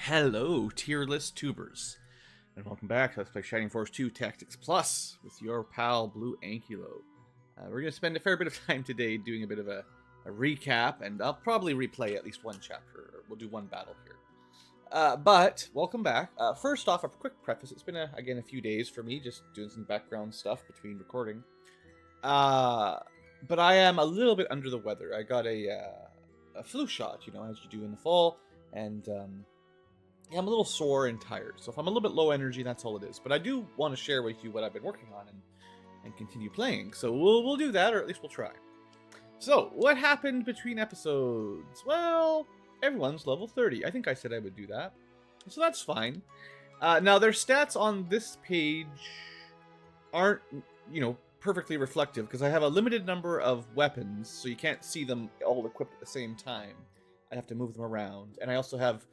Hello, tier list tubers, and welcome back to Let's Play Shining Force 2 Tactics Plus with your pal Blueankylo. We're going to spend a fair bit of time today doing a bit of a recap, and I'll probably replay at least one chapter, or we'll do one battle here. But welcome back. First off, a quick preface. It's been, again, a few days for me, just doing some background stuff between recording. But I am a little bit under the weather. I got a flu shot, you know, as you do in the fall, and yeah, I'm a little sore and tired, so if I'm a little bit low energy, that's all it is. But I do want to share with you what I've been working on and continue playing, so we'll do that, or at least we'll try. So, what happened between episodes? Well, everyone's level 30. I think I said I would do that, so that's fine. Now, their stats on this page aren't, you know, perfectly reflective, because I have a limited number of weapons, so you can't see them all equipped at the same time. I have to move them around, and I also have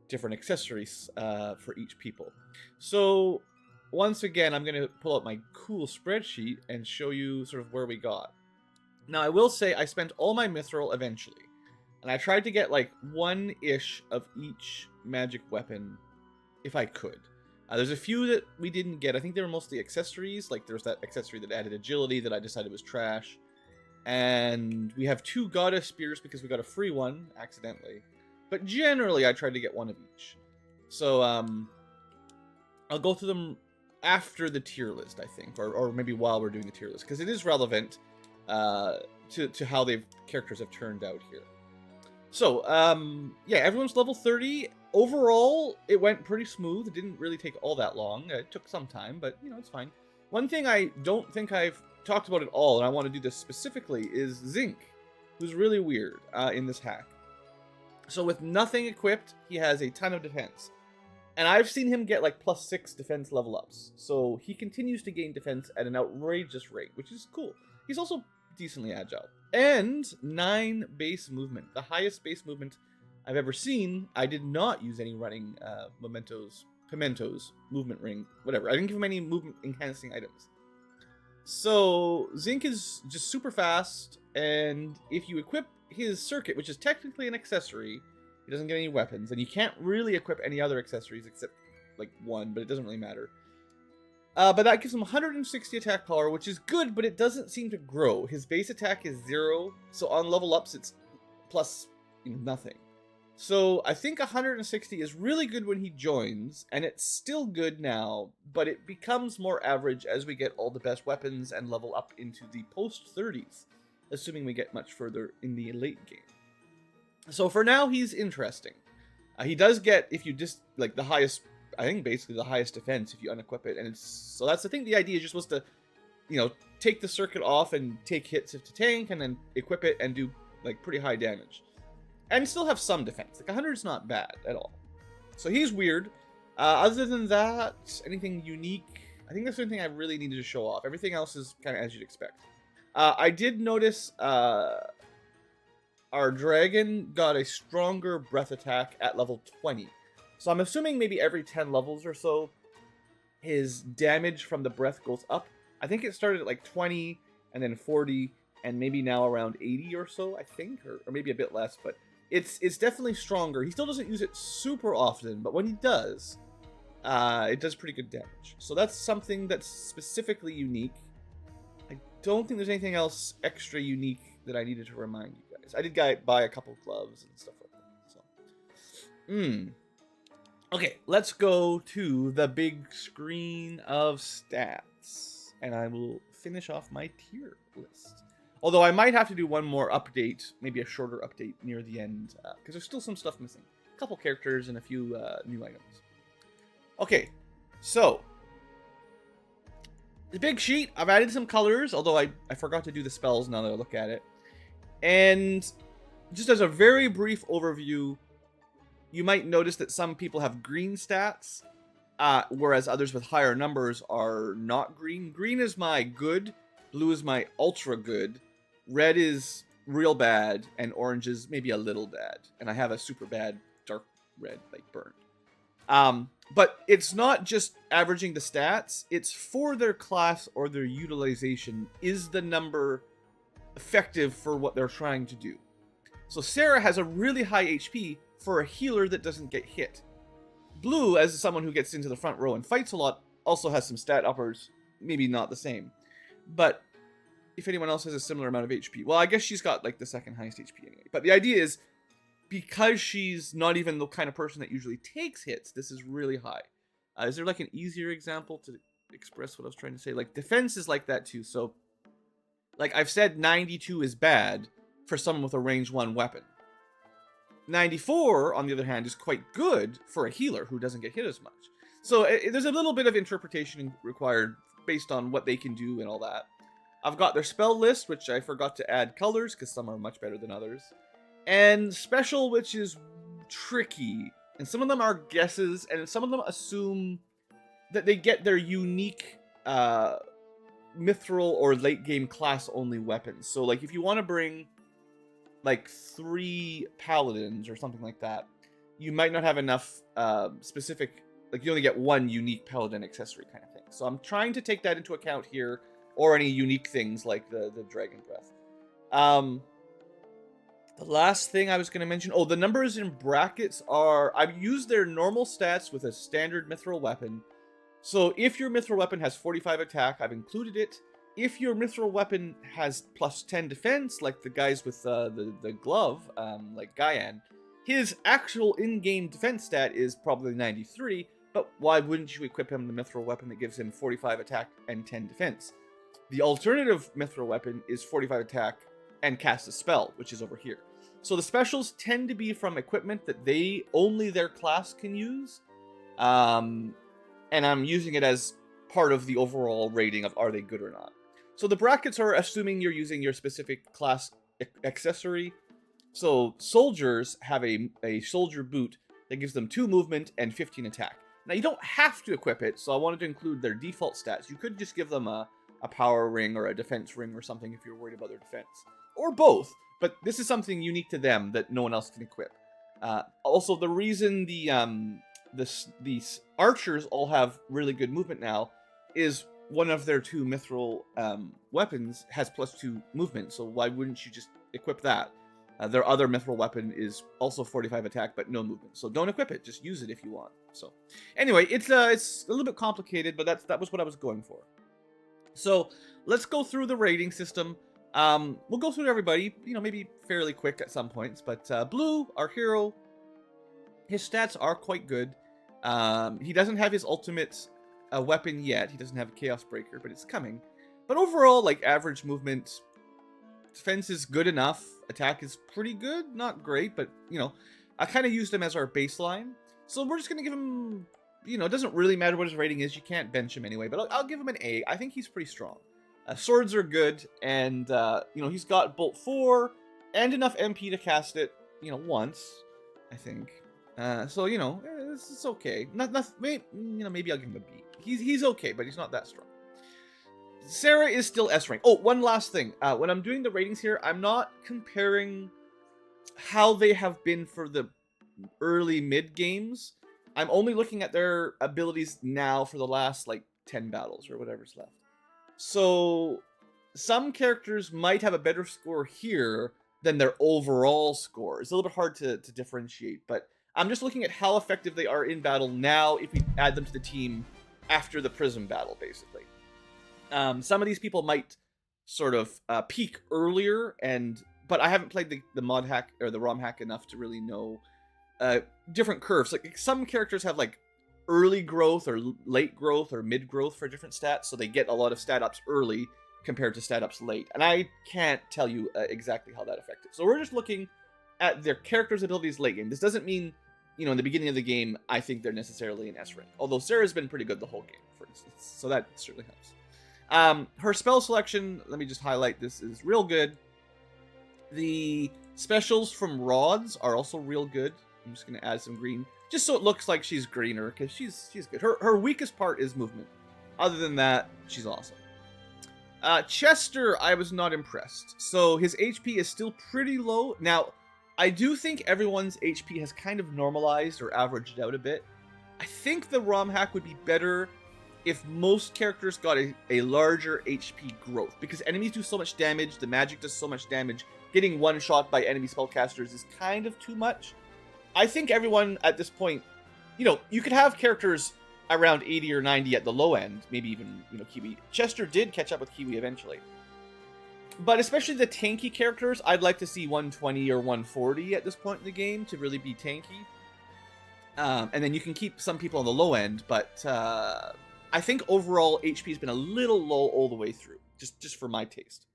different accessories for each people. So once again, I'm going to pull out my cool spreadsheet and show you sort of where we got. Now, I will say I spent all my mithril eventually, and I tried to get like one-ish of each magic weapon if I could. There's a few that we didn't get. I think they were mostly accessories. Like there's that accessory that added agility that I decided was trash. And we have 2 goddess spears because we got a free one accidentally. But generally, I tried to get one of each. So, I'll go through them after the tier list, I think. Or maybe while we're doing the tier list. Because it is relevant to how characters have turned out here. So, yeah, everyone's level 30. Overall, it went pretty smooth. It didn't really take all that long. It took some time, but, you know, it's fine. One thing I don't think I've talked about at all, and I want to do this specifically, is Zinc, who's really weird in this hack. So with nothing equipped, he has a ton of defense. And I've seen him get like +6 defense level ups. So he continues to gain defense at an outrageous rate, which is cool. He's also decently agile. And 9 base movement. The highest base movement I've ever seen. I did not use any running pimentos, movement ring, whatever. I didn't give him any movement enhancing items. So Zinc is just super fast, and if you equip his circuit, which is technically an accessory, he doesn't get any weapons, and you can't really equip any other accessories except like one, but it doesn't really matter. But that gives him 160 attack power, which is good, but it doesn't seem to grow. His base attack is 0, so on level ups it's plus nothing. So I think 160 is really good when he joins, and it's still good now, but it becomes more average as we get all the best weapons and level up into the post-30s, assuming we get much further in the late game. So for now, he's interesting. He does get, if you just, like, the highest, I think basically the highest defense if you unequip it, and it's, so that's, I think the idea is you're supposed to, you know, take the circuit off and take hits to tank, and then equip it and do, like, pretty high damage. And still have some defense. Like, 100 is not bad at all. So he's weird. Other than that, anything unique? I think that's the only thing I really needed to show off. Everything else is kind of as you'd expect. I did notice our dragon got a stronger breath attack at level 20. So I'm assuming maybe every 10 levels or so, his damage from the breath goes up. I think it started at like 20, and then 40, and maybe now around 80 or so, I think. Or maybe a bit less, but it's definitely stronger. He still doesn't use it super often, but when he does, it does pretty good damage. So that's something that's specifically unique. I don't think there's anything else extra unique that I needed to remind you guys. I did buy a couple gloves and stuff like that. So, okay, let's go to the big screen of stats, and I will finish off my tier list. Although I might have to do one more update, maybe a shorter update near the end, because there's still some stuff missing. A couple characters and a few new items. Okay, so the big sheet, I've added some colors, although I forgot to do the spells now that I look at it. And just as a very brief overview, you might notice that some people have green stats, whereas others with higher numbers are not green. Green is my good, blue is my ultra good, red is real bad, and orange is maybe a little bad. And I have a super bad dark red, like burned. But it's not just averaging the stats, it's for their class or their utilization. Is the number effective for what they're trying to do? So Sarah has a really high HP for a healer that doesn't get hit. Blue, as someone who gets into the front row and fights a lot, also has some stat uppers, maybe not the same. But if anyone else has a similar amount of HP, well, I guess she's got like the second highest HP anyway. But the idea is, because she's not even the kind of person that usually takes hits, this is really high. Is there like an easier example to express what I was trying to say? Like defense is like that too. So like I've said 92 is bad for someone with a range 1 weapon. 94, on the other hand, is quite good for a healer who doesn't get hit as much. So there's a little bit of interpretation required based on what they can do and all that. I've got their spell list, which I forgot to add colors because some are much better than others. And special, which is tricky. And some of them are guesses, and some of them assume that they get their unique mithril or late game class only weapons. So like if you want to bring like 3 paladins or something like that, you might not have enough specific, like you only get 1 unique paladin accessory kind of thing. So I'm trying to take that into account here, or any unique things like the dragon breath. The last thing I was going to mention, the numbers in brackets are, I've used their normal stats with a standard mithril weapon. So if your mithril weapon has 45 attack, I've included it. If your mithril weapon has plus 10 defense, like the guys with the glove, like Gaian, his actual in-game defense stat is probably 93, but why wouldn't you equip him the mithril weapon that gives him 45 attack and 10 defense? The alternative mithril weapon is 45 attack and cast a spell, which is over here. So the specials tend to be from equipment that only their class can use, and I'm using it as part of the overall rating of are they good or not. So the brackets are assuming you're using your specific class accessory. So soldiers have a soldier boot that gives them 2 movement and 15 attack. Now you don't have to equip it, so I wanted to include their default stats. You could just give them a power ring or a defense ring or something if you're worried about their defense. Or both, but this is something unique to them that no one else can equip. Also, the reason these archers all have really good movement now is one of their 2 mithril weapons has plus 2 movement, so why wouldn't you just equip that? Their other mithril weapon is also 45 attack, but no movement. So don't equip it, just use it if you want. So anyway, it's a little bit complicated, but that was what I was going for. So let's go through the rating system. We'll go through everybody, maybe fairly quick at some points, but Blue, our hero, his stats are quite good. He doesn't have his ultimate weapon yet. He doesn't have a Chaos Breaker, but it's coming. But overall, like average movement, defense is good enough. Attack is pretty good, not great, but I kind of used him as our baseline. So we're just gonna give him, it doesn't really matter what his rating is. You can't bench him anyway, but I'll give him an A. I think he's pretty strong. Swords are good, and he's got Bolt 4 and enough MP to cast it, once, I think. So it's okay. Maybe I'll give him a B. He's okay, but he's not that strong. Sarah is still S rank. Oh, one last thing. When I'm doing the ratings here, I'm not comparing how they have been for the early mid games. I'm only looking at their abilities now for the last 10 battles or whatever's left. So some characters might have a better score here than their overall score. It's a little bit hard to differentiate, but I'm just looking at how effective they are in battle now if we add them to the team after the Prism battle, basically. Some of these people might sort of peak earlier, but I haven't played the mod hack or the ROM hack enough to really know different curves. Like some characters have early growth or late growth or mid growth for different stats, so they get a lot of stat ups early compared to stat ups late. And I can't tell you exactly how that affected. So we're just looking at their characters' abilities late game. This doesn't mean, in the beginning of the game, I think they're necessarily an S rank. Although Sarah's been pretty good the whole game, for instance. So that certainly helps. Her spell selection, let me just highlight, this is real good. The specials from rods are also real good. I'm just going to add some green, just so it looks like she's greener, because she's good. Her weakest part is movement. Other than that, she's awesome. Chester, I was not impressed. So his HP is still pretty low. Now, I do think everyone's HP has kind of normalized or averaged out a bit. I think the ROM hack would be better if most characters got a larger HP growth, because enemies do so much damage, the magic does so much damage, getting one-shot by enemy spellcasters is kind of too much. I think everyone at this point you know, you could have characters around 80 or 90 at the low end, maybe even, you know, Kiwi. Chester did catch up with Kiwi eventually. But especially the tanky characters, I'd like to see 120 or 140 at this point in the game to really be tanky. And then you can keep some people on the low end, but I think overall HP has been a little low all the way through, just for my taste.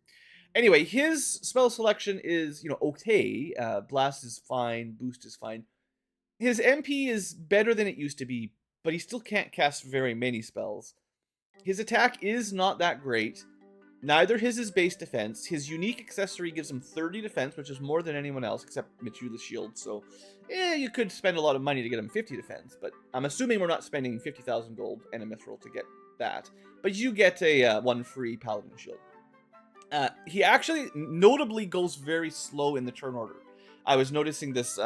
Anyway, his spell selection is, you know, okay. Blast is fine, Boost is fine. His MP is better than it used to be, but he still can't cast very many spells. His attack is not that great. Neither his base defense. His unique accessory gives him 30 defense, which is more than anyone else except Mitsula's shield. So, you could spend a lot of money to get him 50 defense, but I'm assuming we're not spending 50,000 gold and a mithril to get that. But you get a one free paladin shield. He actually notably goes very slow in the turn order. I was noticing this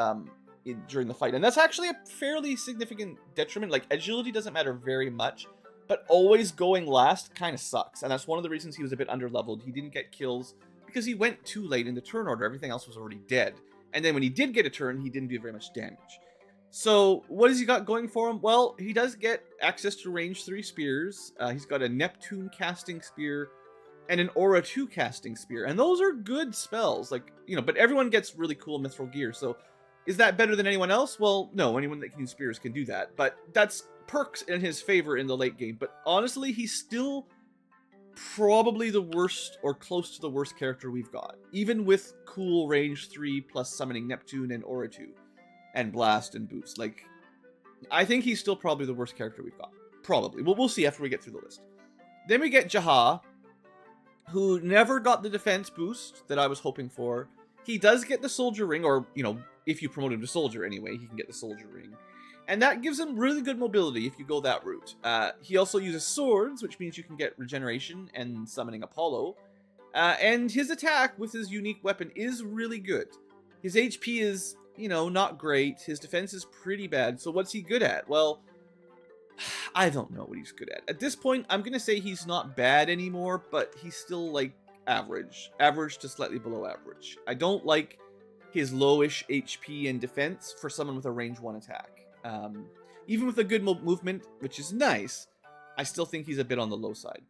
during the fight, and that's actually a fairly significant detriment. Like, agility doesn't matter very much, but always going last kind of sucks, and that's one of the reasons he was a bit underleveled. He didn't get kills because he went too late in the turn order. Everything else was already dead, and then when he did get a turn, he didn't do very much damage. So what has he got going for him? Well, he does get access to range 3 spears. He's got a Neptune casting spear and an Aura 2 casting spear, and those are good spells. Like, you know, but everyone gets really cool mithril gear, so is that better than anyone else? Well, no, anyone that can use spears can do that, but that's perks in his favor in the late game. But honestly, he's still probably the worst or close to the worst character we've got, even with cool range 3 plus summoning Neptune and Aura 2 and Blast and Boost. Like, I think he's still probably the worst character we've got. Probably. Well, we'll see after we get through the list. Then we get Jaha, who never got the defense boost that I was hoping for. He does get the soldier ring, or, you know, if you promote him to soldier anyway, he can get the soldier ring. And that gives him really good mobility if you go that route. He also uses swords, which means you can get regeneration and summoning Apollo. And his attack with his unique weapon is really good. His HP is, you know, not great. His defense is pretty bad. So what's he good at? Well, I don't know what he's good at. At this point, I'm going to say he's not bad anymore, but he's still, like, average. Average to slightly below average. I don't like his lowish HP and defense for someone with a range 1 attack. Even with a good movement, which is nice, I still think he's a bit on the low side.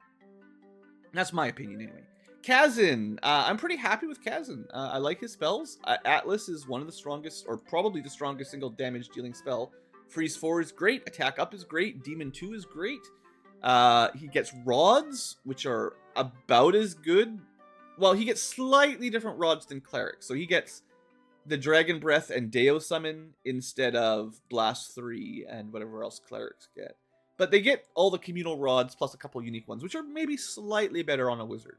That's my opinion anyway. Kazin, I'm pretty happy with Kazin. I like his spells. Atlas is one of the strongest, or probably the strongest single damage dealing spell. Freeze 4 is great. Attack Up is great. Demon 2 is great. He gets rods, which are about as good. Well, he gets slightly different rods than Cleric. So he gets the Dragon Breath and Deo Summon instead of Blast 3 and whatever else Clerics get. But they get all the communal rods plus a couple unique ones, which are maybe slightly better on a wizard.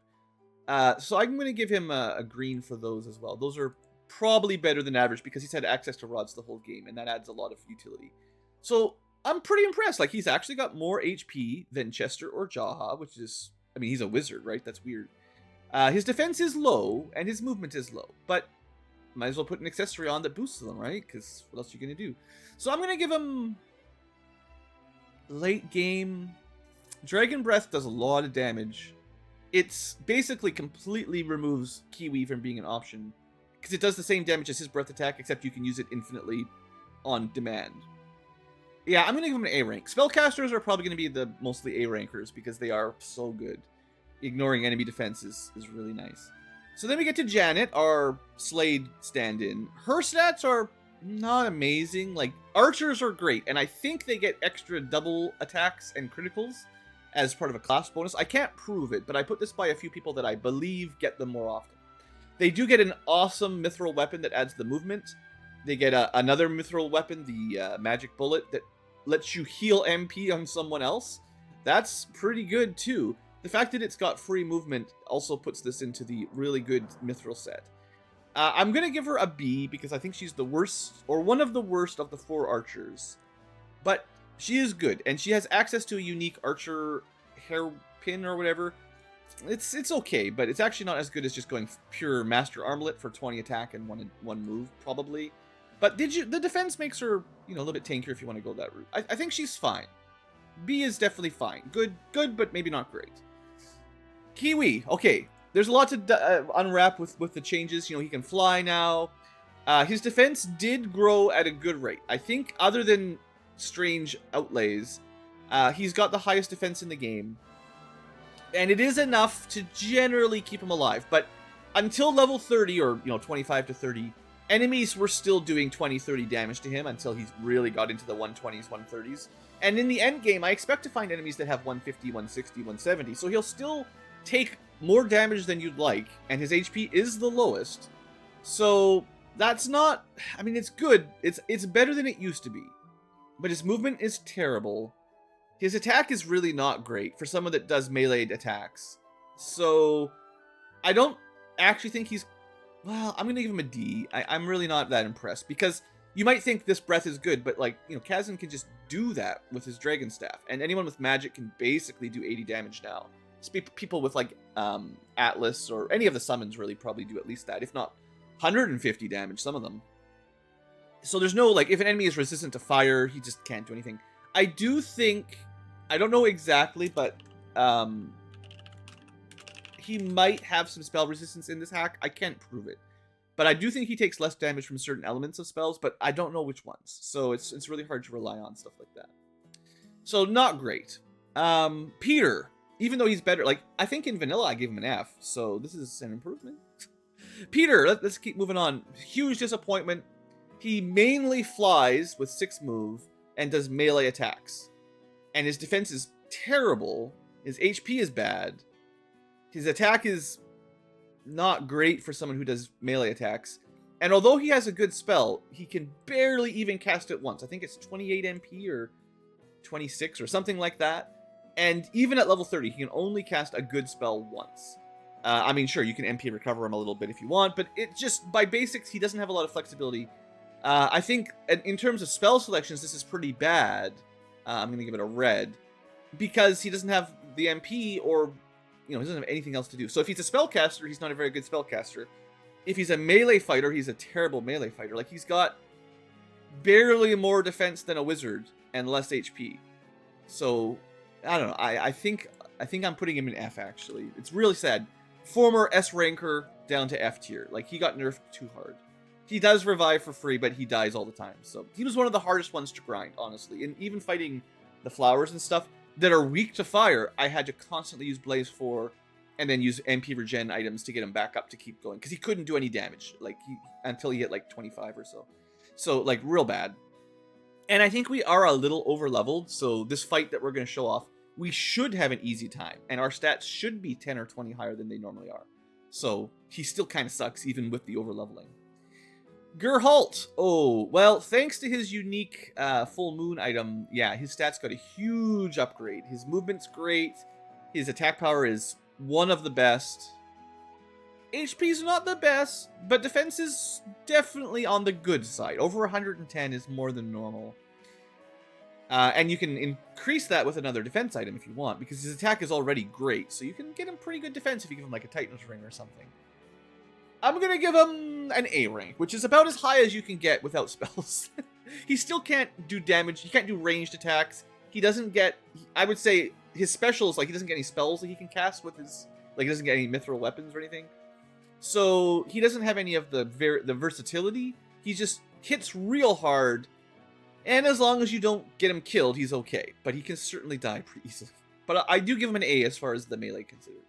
So I'm going to give him a green for those as well. Those are probably better than average because he's had access to rods the whole game, and that adds a lot of utility. So I'm pretty impressed. Like, he's actually got more HP than Chester or Jaha, which is, I mean, he's a wizard, right? That's weird. His defense is low, and his movement is low, but might as well put an accessory on that boosts them, right? Because what else are you going to do? So I'm going to give him late game. Dragon Breath does a lot of damage. It's basically completely removes Kiwi from being an option because it does the same damage as his breath attack, except you can use it infinitely on demand. Yeah, I'm going to give him an A rank. Spellcasters are probably going to be the mostly A rankers because they are so good. Ignoring enemy defense is really nice. So then we get to Janet, our Slade stand-in. Her stats are not amazing. Like, archers are great, and I think they get extra double attacks and criticals as part of a class bonus. I can't prove it, but I put this by a few people that I believe get them more often. They do get an awesome mithril weapon that adds the movement. They get another mithril weapon, the magic bullet, that lets you heal MP on someone else. That's pretty good, too. The fact that it's got free movement also puts this into the really good mithril set. I'm going to give her a B because I think she's the worst, or one of the worst of the 4 archers. But she is good, and she has access to a unique archer hairpin or whatever. It's okay, but it's actually not as good as just going pure master armlet for 20 attack and one move, probably. But the defense makes her, you know, a little bit tankier if you want to go that route. I think she's fine. B is definitely fine. Good, but maybe not great. Kiwi, okay. There's a lot to unwrap with the changes. You know, he can fly now. His defense did grow at a good rate. I think other than strange outlays, he's got the highest defense in the game. And it is enough to generally keep him alive. But until level 30, or 25 to 30, enemies were still doing 20, 30 damage to him until he's really got into the 120s, 130s. And in the end game, I expect to find enemies that have 150, 160, 170. So he'll still take more damage than you'd like, and his HP is the lowest. So that's not... I mean, it's good. It's better than it used to be. But his movement is terrible. His attack is really not great for someone that does melee attacks. So I don't actually think he's... Well, I'm going to give him a D. I'm really not that impressed, because you might think this breath is good, but like, Kazan can just do that with his Dragon Staff, and anyone with magic can basically do 80 damage now. People with like Atlas or any of the summons really probably do at least that, if not 150 damage, some of them. So there's no, like, if an enemy is resistant to fire, he just can't do anything. I do think, I don't know exactly, but he might have some spell resistance in this hack. I can't prove it. But I do think he takes less damage from certain elements of spells, but I don't know which ones. So it's really hard to rely on stuff like that. So not great. Peter, even though he's better, like, I think in vanilla I gave him an F, so this is an improvement. Peter, let's keep moving on. Huge disappointment. He mainly flies with 6 move and does melee attacks. And his defense is terrible. His HP is bad. His attack is not great for someone who does melee attacks. And although he has a good spell, he can barely even cast it once. I think it's 28 MP or 26 or something like that. And even at level 30, he can only cast a good spell once. I mean, sure, you can MP recover him a little bit if you want, but it just, by basics, he doesn't have a lot of flexibility. I think in terms of spell selections, this is pretty bad. I'm going to give it a red, because he doesn't have the MP, or, he doesn't have anything else to do. So if he's a spellcaster, he's not a very good spellcaster. If he's a melee fighter, he's a terrible melee fighter. Like, he's got barely more defense than a wizard and less HP. So, I don't know. I think I'm putting him in F, actually. It's really sad. Former S ranker down to F tier. Like, he got nerfed too hard. He does revive for free, but he dies all the time. So he was one of the hardest ones to grind, honestly. And even fighting the flowers and stuff that are weak to fire, I had to constantly use Blaze 4 and then use MP regen items to get him back up to keep going, because he couldn't do any damage, like, until he hit like 25 or so. So, like, real bad. And I think we are a little over leveled, so this fight that we're going to show off, we should have an easy time, and our stats should be 10 or 20 higher than they normally are. So he still kind of sucks, even with the over leveling. Gerhalt. Oh, well, thanks to his unique full moon item, yeah, his stats got a huge upgrade. His movement's great. His attack power is one of the best. HP's not the best, but defense is definitely on the good side. Over 110 is more than normal. And you can increase that with another defense item if you want, because his attack is already great. So you can get him pretty good defense if you give him like a Titan's Ring or something. I'm going to give him an A rank, which is about as high as you can get without spells. He still can't do damage. He can't do ranged attacks. He doesn't get, I would say, his specials, like, he doesn't get any spells that he can cast with his, like, he doesn't get any mithril weapons or anything. So he doesn't have any of the versatility. He just hits real hard. And as long as you don't get him killed, he's okay. But he can certainly die pretty easily. But I do give him an A as far as the melee considered.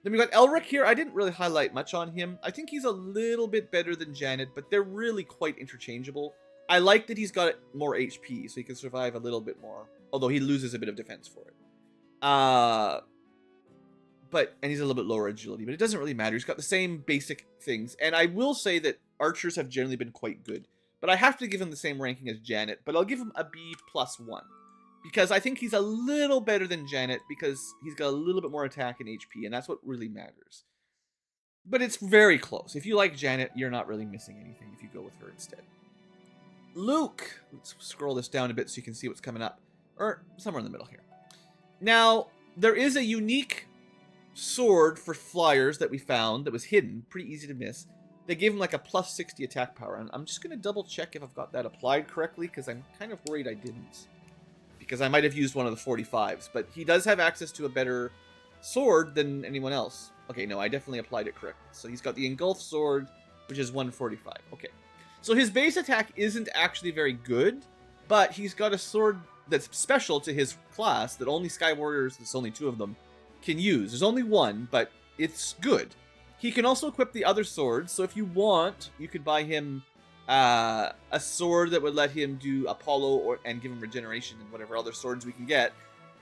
Then we got Elric here. I didn't really highlight much on him. I think he's a little bit better than Janet, but they're really quite interchangeable. I like that he's got more HP, so he can survive a little bit more. Although he loses a bit of defense for it. And he's a little bit lower agility, but it doesn't really matter. He's got the same basic things. And I will say that archers have generally been quite good. But I have to give him the same ranking as Janet, but I'll give him a B+1. Because I think he's a little better than Janet, because he's got a little bit more attack and HP, and that's what really matters. But it's very close. If you like Janet, you're not really missing anything if you go with her instead. Luke. Let's scroll this down a bit so you can see what's coming up. Or somewhere in the middle here. Now, there is a unique sword for flyers that we found that was hidden. Pretty easy to miss. They gave him like a plus 60 attack power. And I'm just going to double check if I've got that applied correctly, because I'm kind of worried I didn't. Because I might have used one of the 45s. But he does have access to a better sword than anyone else. Okay, no, I definitely applied it correctly. So he's got the Engulf Sword, which is 145. Okay. So his base attack isn't actually very good. but he's got a sword that's special to his class that only Sky Warriors, there's only 2 of them, can use. There's only 1, but it's good. He can also equip the other swords, so if you want, you could buy him a sword that would let him do Apollo and give him regeneration and whatever other swords we can get.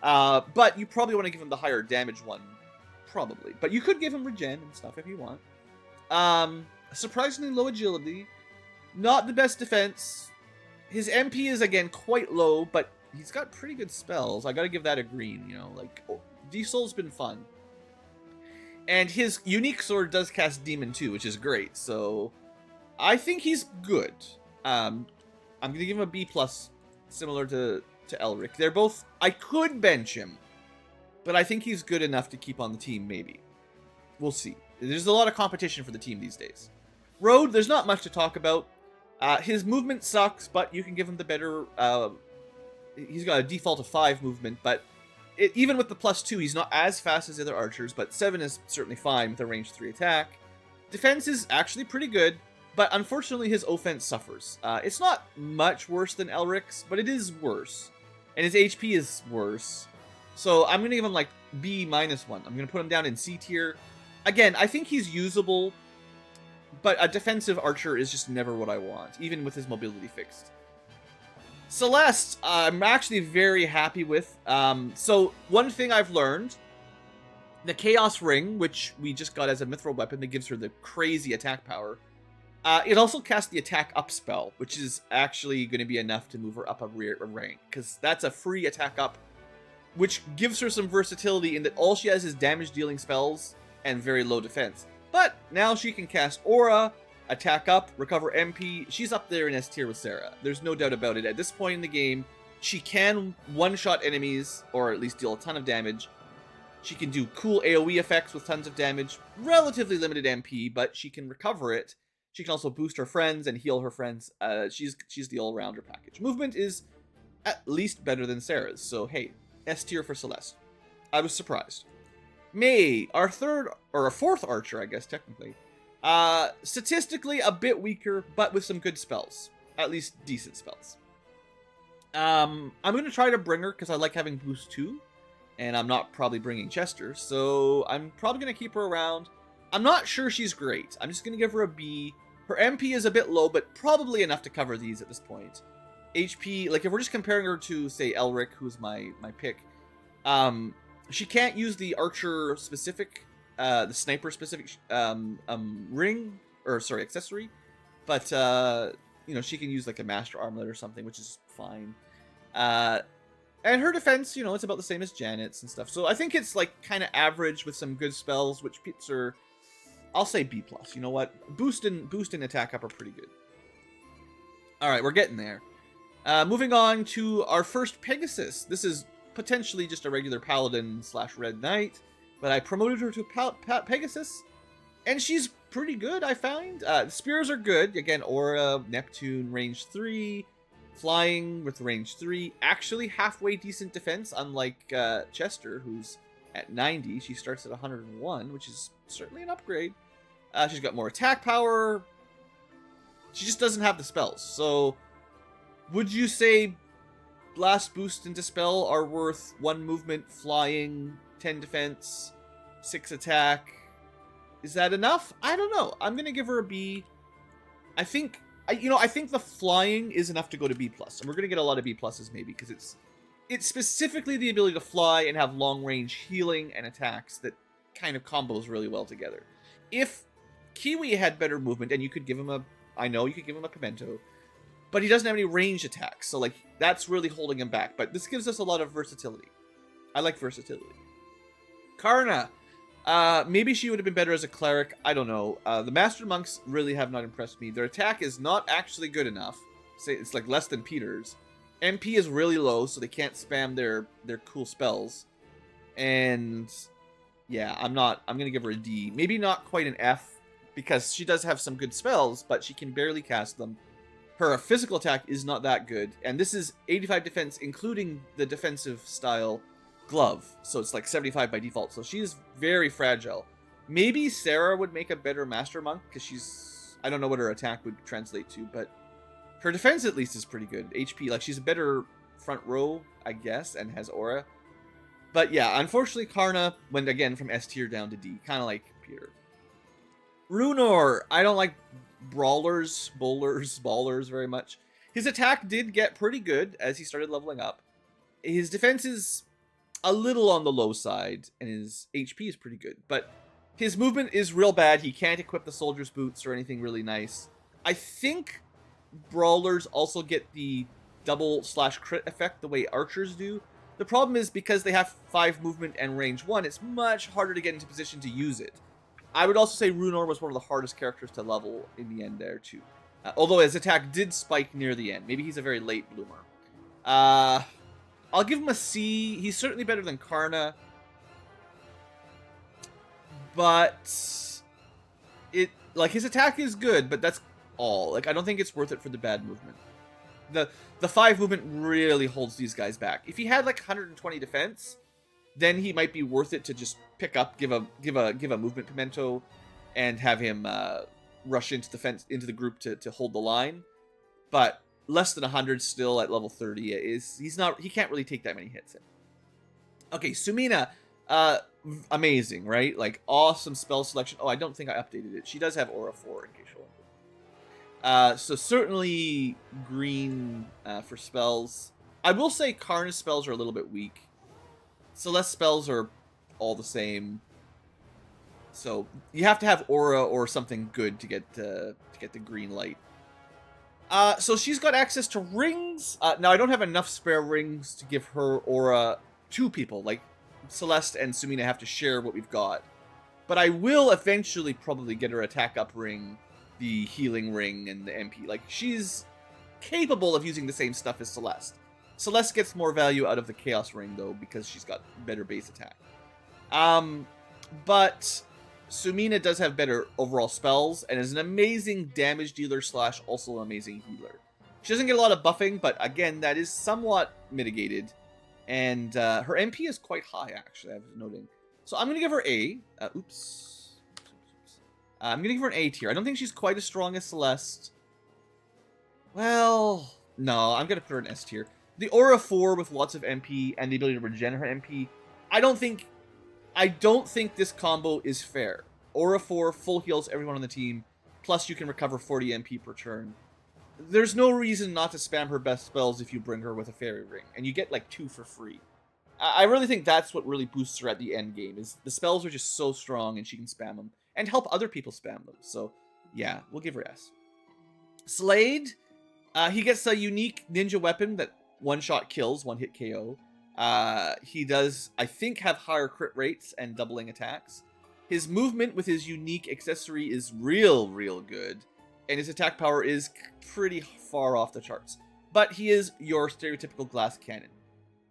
But you probably want to give him the higher damage one, probably. But you could give him regen and stuff if you want. Surprisingly low agility, not the best defense. His MP is, again, quite low, but he's got pretty good spells. I gotta give that a green, you know, like, D-Soul's been fun. And his unique sword does cast Demon too, which is great, so I think he's good. I'm gonna give him a B+, similar to Elric. They're both, I could bench him, but I think he's good enough to keep on the team, maybe. We'll see. There's a lot of competition for the team these days. Road, there's not much to talk about. His movement sucks, but you can give him the better... he's got a default of 5 movement, but even with the +2, he's not as fast as the other archers, but 7 is certainly fine with a range 3 attack. Defense is actually pretty good, but unfortunately his offense suffers. It's not much worse than Elric's, but it is worse. And his HP is worse. So I'm going to give him like B- 1. I'm going to put him down in C tier. Again, I think he's usable, but a defensive archer is just never what I want, even with his mobility fixed. Celeste, I'm actually very happy with. So one thing I've learned, the Chaos Ring, which we just got as a mithril weapon that gives her the crazy attack power, it also casts the attack up spell, which is actually going to be enough to move her up a rank, because that's a free attack up, which gives her some versatility in that all she has is damage dealing spells and very low defense. But now she can cast Aura, attack up, recover MP. She's up there in S tier with Sarah. There's no doubt about it. At this point in the game, she can one-shot enemies, or at least deal a ton of damage. She can do cool AoE effects with tons of damage, relatively limited MP, but she can recover it. She can also boost her friends and heal her friends. She's the all-rounder package. Movement is at least better than Sarah's, so hey, S tier for Celeste. I was surprised. Mei, our fourth archer, I guess, technically. Statistically a bit weaker, but with some good spells. At least decent spells. I'm going to try to bring her because I like having boost 2. And I'm not probably bringing Chester, so I'm probably going to keep her around. I'm not sure she's great. I'm just going to give her a B. Her MP is a bit low, but probably enough to cover these at this point. HP, like if we're just comparing her to, say, Elric, who's my pick, she can't use the archer-specific, the sniper-specific ring, or sorry, accessory, but, you know, she can use like a master armlet or something, which is fine. And her defense, you know, it's about the same as Janet's and stuff. So I think it's like kind of average with some good spells, which puts her, I'll say B+. You know what? Boost and attack up are pretty good. All right, we're getting there. Moving on to our first Pegasus. This is potentially just a regular paladin / red knight, but I promoted her to Pegasus, and she's pretty good, I find. Spears are good. Again, Aura, Neptune, range 3. Flying with range 3, actually halfway decent defense, unlike Chester, who's at 90. She starts at 101, which is certainly an upgrade. She's got more attack power. She just doesn't have the spells. So, would you say Blast, Boost, and Dispel are worth 1 movement, flying, 10 defense, 6 attack? Is that enough? I don't know. I'm going to give her a B. I think the flying is enough to go to B+, and we're going to get a lot of B+, maybe, because it's specifically the ability to fly and have long-range healing and attacks that kind of combos really well together. If Kiwi had better movement, and you could give him you could give him a Pimento, but he doesn't have any range attacks, so, like, that's really holding him back, but this gives us a lot of versatility. I like versatility. Karna. Maybe she would have been better as a cleric. I don't know. The Master Monks really have not impressed me. Their attack is not actually good enough. Say it's like less than Peter's. MP is really low, so they can't spam their cool spells. And yeah, I'm gonna give her a D. Maybe not quite an F, because she does have some good spells, but she can barely cast them. Her physical attack is not that good, and this is 85 defense, including the defensive style glove, so it's like 75 by default, so she's very fragile. Maybe Sarah would make a better Master Monk, because I don't know what her attack would translate to, but Her defense, at least, is pretty good. HP, like, she's a better front row, I guess, and has aura. But yeah, unfortunately, Karna went again from S tier down to D, kind of like Peter. Runor, I don't like brawlers, ballers very much. His attack did get pretty good as he started leveling up. His defense is a little on the low side, and his HP is pretty good. But his movement is real bad. He can't equip the soldier's boots or anything really nice. I think brawlers also get the double/crit effect the way archers do. The problem is because they have 5 movement and range 1, it's much harder to get into position to use it. I would also say Runor was one of the hardest characters to level in the end there too. Although his attack did spike near the end. Maybe he's a very late bloomer. I'll give him a C. He's certainly better than Karna. But his attack is good, but that's all. Like, I don't think it's worth it for the bad movement. The 5 movement really holds these guys back. If he had like 120 defense, then he might be worth it to just pick up, give a movement pimento, and have him rush into the group to hold the line. But less than 100 still at level 30 he can't really take that many hits in. Okay, Sumina, amazing, right? Like, awesome spell selection. Oh, I don't think I updated it. She does have Aura 4 in case you're wondering. So certainly green for spells. I will say Karna's spells are a little bit weak. Celeste spells are all the same. So you have to have Aura or something good to get the green light. So she's got access to rings. Now, I don't have enough spare rings to give her Aura to people. Like, Celeste and Sumina have to share what we've got. But I will eventually probably get her attack up ring, the healing ring, and the MP. Like, she's capable of using the same stuff as Celeste. Celeste gets more value out of the Chaos ring, though, because she's got better base attack. But Sumina does have better overall spells, and is an amazing damage dealer / also an amazing healer. She doesn't get a lot of buffing, but again, that is somewhat mitigated. And her MP is quite high, actually, I was noting. So I'm going to give her A. I'm going to give her an A tier. I don't think she's quite as strong as Celeste. Well, no, I'm going to put her in S tier. The Aura 4 with lots of MP and the ability to regen her MP, I don't think this combo is fair. Aura 4 full heals everyone on the team, plus you can recover 40 MP per turn. There's no reason not to spam her best spells if you bring her with a fairy ring, and you get like 2 for free. I really think that's what really boosts her at the end game, is the spells are just so strong and she can spam them, and help other people spam them. So yeah, we'll give her S. Slade, he gets a unique ninja weapon that one-shot kills, one-hit KO. He does, I think, have higher crit rates and doubling attacks. His movement with his unique accessory is real good. And his attack power is pretty far off the charts. But he is your stereotypical glass cannon.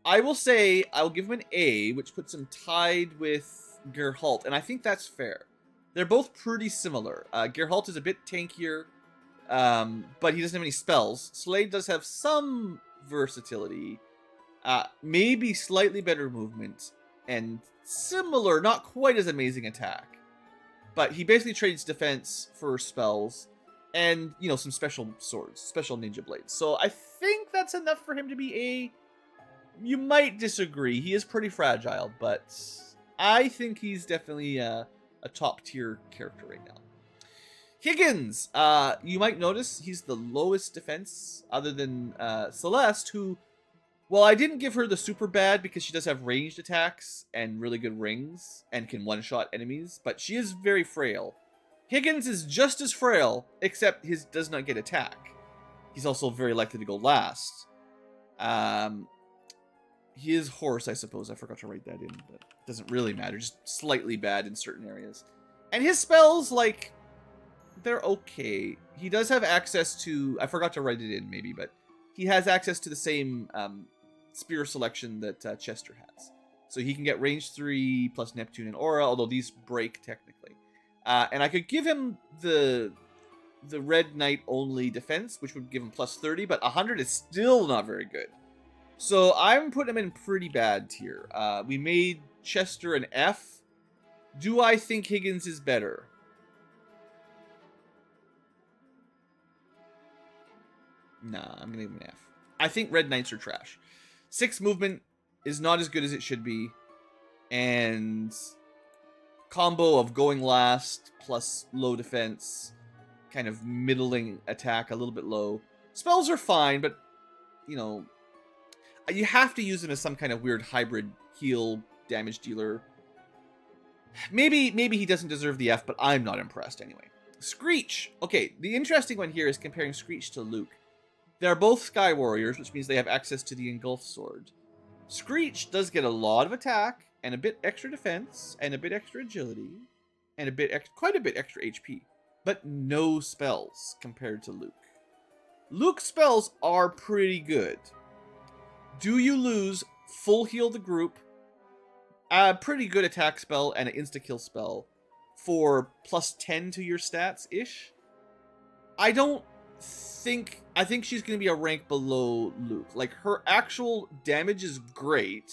I will say, I'll give him an A, which puts him tied with Geralt. And I think that's fair. They're both pretty similar. Geralt is a bit tankier, but he doesn't have any spells. Slade does have some versatility. Maybe slightly better movement, and similar, not quite as amazing attack. But he basically trades defense for spells, and, you know, some special swords, special ninja blades. So I think that's enough for him to be A. You might disagree. He is pretty fragile, but I think he's definitely a top tier character right now. Higgins, you might notice he's the lowest defense other than Celeste, who, well, I didn't give her the super bad because she does have ranged attacks and really good rings and can one-shot enemies, but she is very frail. Higgins is just as frail, except his does not get attack. He's also very likely to go last. He is horse, I suppose. I forgot to write that in, but it doesn't really matter. Just slightly bad in certain areas. And his spells, like, they're okay. He does have access to, I forgot to write it in maybe, but he has access to the same spear selection that Chester has. So he can get range 3 plus Neptune and Aura, although these break technically. And I could give him the Red Knight only defense, which would give him plus 30, but 100 is still not very good. So I'm putting him in pretty bad tier. We made Chester an F. Do I think Higgins is better? Nah, I'm gonna give him an F. I think Red Knights are trash. 6 movement is not as good as it should be. And combo of going last plus low defense, kind of middling attack, a little bit low. Spells are fine, but, you know, you have to use them as some kind of weird hybrid heal damage dealer. Maybe he doesn't deserve the F, but I'm not impressed anyway. Screech. Okay, the interesting one here is comparing Screech to Luke. They're both Sky Warriors, which means they have access to the Engulf Sword. Screech does get a lot of attack, and a bit extra defense, and a bit extra agility, and quite a bit extra HP, but no spells compared to Luke. Luke's spells are pretty good. Do you lose full heal the group, a pretty good attack spell, and an insta-kill spell for +10 to your stats-ish? I think she's going to be a rank below Luke. Like, her actual damage is great.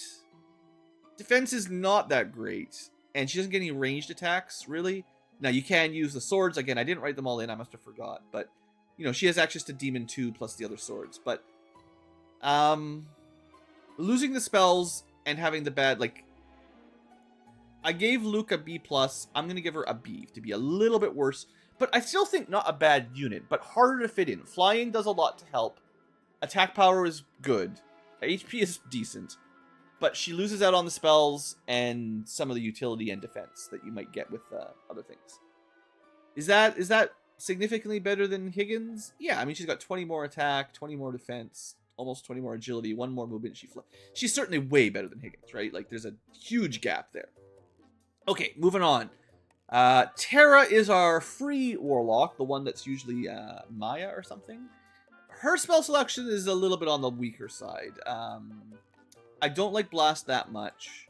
Defense is not that great. And she doesn't get any ranged attacks, really. Now, you can use the swords. Again, I didn't write them all in. I must have forgot. But, you know, she has access to Demon 2 plus the other swords. But, losing the spells and having the bad, like... I gave Luke a B+. I'm going to give her a B to be a little bit worse. But I still think not a bad unit, but harder to fit in. Flying does a lot to help. Attack power is good. HP is decent. But she loses out on the spells and some of the utility and defense that you might get with other things. Is that significantly better than Higgins? Yeah, I mean, she's got 20 more attack, 20 more defense, almost 20 more agility, 1 more movement. She's certainly way better than Higgins, right? Like, there's a huge gap there. Okay, moving on. Terra is our free warlock, the one that's usually Maya or something. Her spell selection is a little bit on the weaker side. I don't like Blast that much.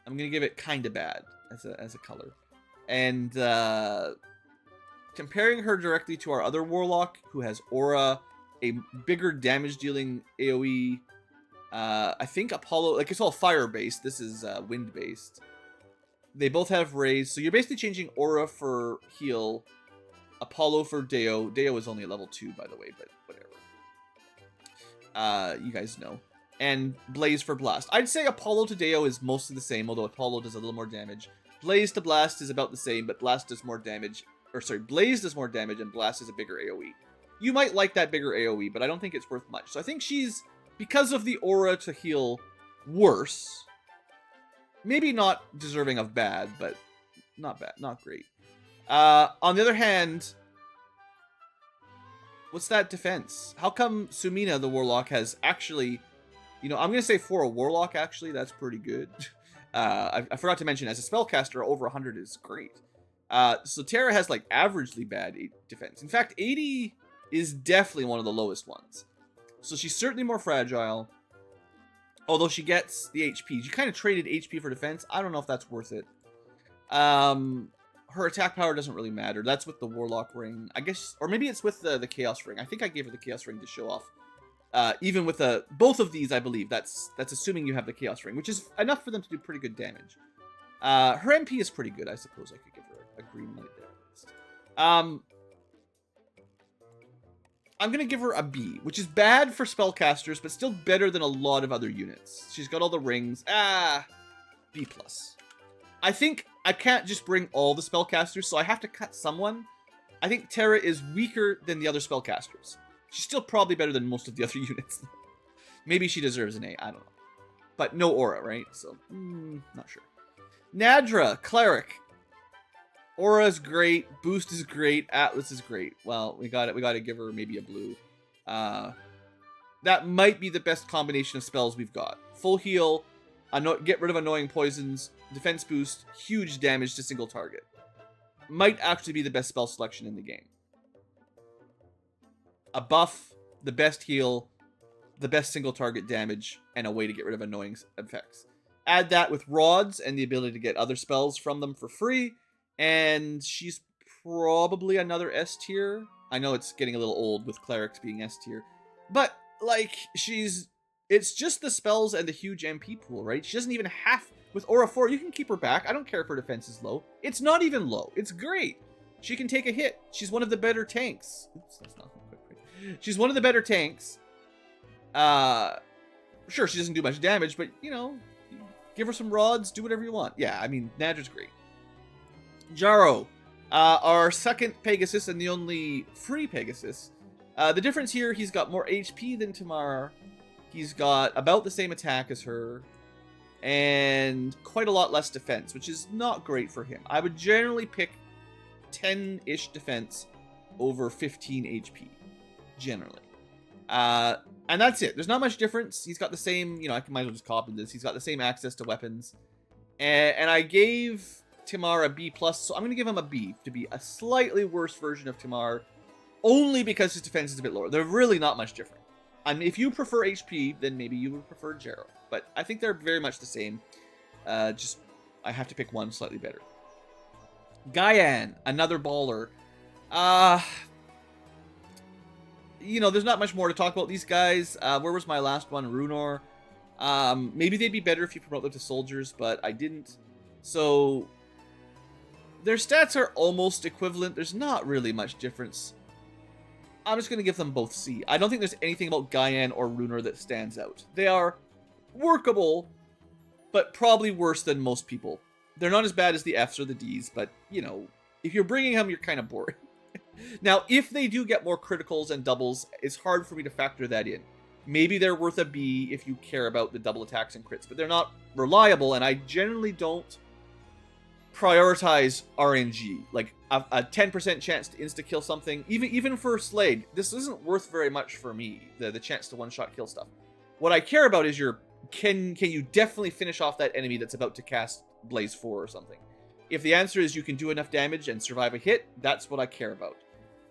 I'm going to give it kind of bad as a color. And comparing her directly to our other warlock, who has Aura, a bigger damage dealing AoE. I think Apollo, like, it's all fire-based. This is wind-based. They both have raise, so you're basically changing Aura for heal, Apollo for Deo. Deo is only at level 2, by the way, but whatever. You guys know. And Blaze for Blast. I'd say Apollo to Deo is mostly the same, although Apollo does a little more damage. Blaze to Blast is about the same, but Blast does more damage. Or sorry, Blaze does more damage, and Blast is a bigger AoE. You might like that bigger AoE, but I don't think it's worth much. So I think she's, because of the Aura to heal, worse. Maybe not deserving of bad, but not bad, not great. On the other hand, what's that defense? How come Sumina, the Warlock, has actually, you know, I'm going to say for a Warlock, actually, that's pretty good. I forgot to mention, as a spellcaster, over 100 is great. So Terra has, like, averagely bad defense. In fact, 80 is definitely one of the lowest ones. So she's certainly more fragile. Although she gets the HP. She kind of traded HP for defense. I don't know if that's worth it. Her attack power doesn't really matter. That's with the Warlock ring. I guess, or maybe it's with the Chaos ring. I think I gave her the Chaos ring to show off. Even with both of these, I believe. That's assuming you have the Chaos ring, which is enough for them to do pretty good damage. Her MP is pretty good. I suppose I could give her a green light there at least. I'm going to give her a B, which is bad for spellcasters, but still better than a lot of other units. She's got all the rings. B+. I think I can't just bring all the spellcasters, so I have to cut someone. I think Terra is weaker than the other spellcasters. She's still probably better than most of the other units. Maybe she deserves an A, I don't know. But no aura, right? So, not sure. Nadra, Cleric. Aura is great. Boost is great. Atlas is great. Well, we got to give her maybe a blue. That might be the best combination of spells we've got. Full heal, get rid of annoying poisons, defense boost, huge damage to single target. Might actually be the best spell selection in the game. A buff, the best heal, the best single target damage, and a way to get rid of annoying effects. Add that with rods and the ability to get other spells from them for free. And she's probably another S tier. I know it's getting a little old with clerics being S tier. But, like, it's just the spells and the huge MP pool, right? She doesn't even have, with Aura 4, you can keep her back. I don't care if her defense is low. It's not even low. It's great. She can take a hit. She's one of the better tanks. Oops, that's not quite right. She's one of the better tanks. Sure, she doesn't do much damage, but, you know, give her some rods, do whatever you want. Yeah, I mean, Nadra's great. Jaro, our second Pegasus and the only free Pegasus. The difference here, he's got more HP than Tamar. He's got about the same attack as her. And quite a lot less defense, which is not great for him. I would generally pick 10-ish defense over 15 HP, generally. And that's it. There's not much difference. He's got the same, you know, I might as well just copy this. He's got the same access to weapons. And I gave Tamar a B+, so I'm going to give him a B to be a slightly worse version of Tamar, only because his defense is a bit lower. They're really not much different. I mean, if you prefer HP, then maybe you would prefer Jaro. But I think they're very much the same. Just, I have to pick one slightly better. Gaian, another baller. You know, there's not much more to talk about these guys. Where was my last one? Runor. Maybe they'd be better if you promote them to soldiers, but I didn't. So, their stats are almost equivalent. There's not really much difference. I'm just going to give them both C. I don't think there's anything about Gaian or Runor that stands out. They are workable, but probably worse than most people. They're not as bad as the Fs or the Ds, but, you know, if you're bringing them, you're kind of bored. Now, if they do get more criticals and doubles, it's hard for me to factor that in. Maybe they're worth a B if you care about the double attacks and crits, but they're not reliable, and I generally don't prioritize RNG. Like, a 10% chance to insta-kill something, even for Slade, this isn't worth very much for me, the chance to one-shot kill stuff. What I care about is can you definitely finish off that enemy that's about to cast Blaze 4 or something? If the answer is you can do enough damage and survive a hit, that's what I care about.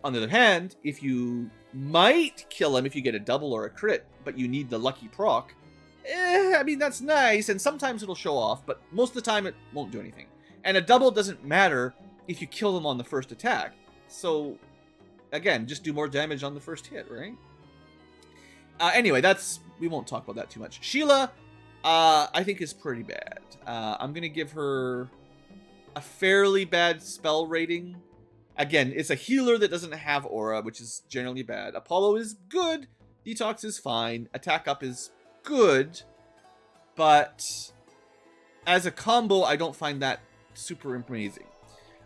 On the other hand, if you might kill him if you get a double or a crit, but you need the lucky proc, I mean, that's nice, and sometimes it'll show off, but most of the time it won't do anything. And a double doesn't matter if you kill them on the first attack. So, again, just do more damage on the first hit, right? Anyway, we won't talk about that too much. Sheila, I think is pretty bad. I'm going to give her a fairly bad spell rating. Again, it's a healer that doesn't have aura, which is generally bad. Apollo is good. Detox is fine. Attack up is good. But as a combo, I don't find that super amazing.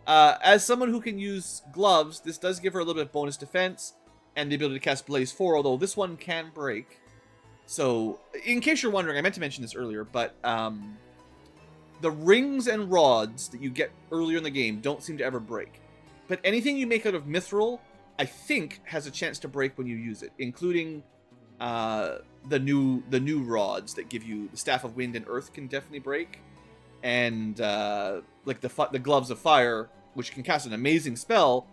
As someone who can use gloves, this does give her a little bit of bonus defense and the ability to cast Blaze 4, although this one can break. So, in case you're wondering, I meant to mention this earlier, but the rings and rods that you get earlier in the game don't seem to ever break. But anything you make out of mithril, I think, has a chance to break when you use it, including the new rods that give you the Staff of Wind and Earth can definitely break. And like the Gloves of Fire, which can cast an amazing spell,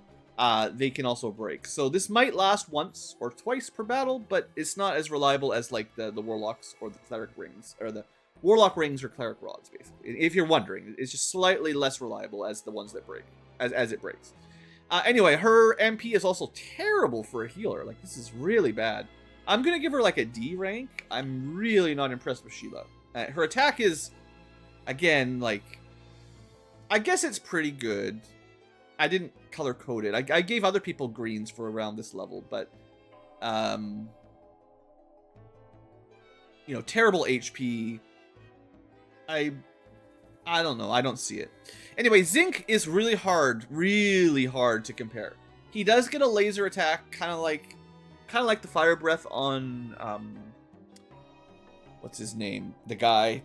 they can also break. So this might last once or twice per battle, but it's not as reliable as like the Warlocks or the Cleric Rings, or the Warlock Rings or Cleric Rods, basically. If you're wondering, it's just slightly less reliable as the ones that break, as it breaks. Anyway, her MP is also terrible for a healer. Like, this is really bad. I'm going to give her like a D rank. I'm really not impressed with Sheila. Her attack is, again, like, I guess it's pretty good. I didn't color code it. I gave other people greens for around this level, but, you know, terrible HP. I don't know. I don't see it. Anyway, Zinc is really hard to compare. He does get a laser attack, kind of like the Fire Breath on, what's his name? The guy.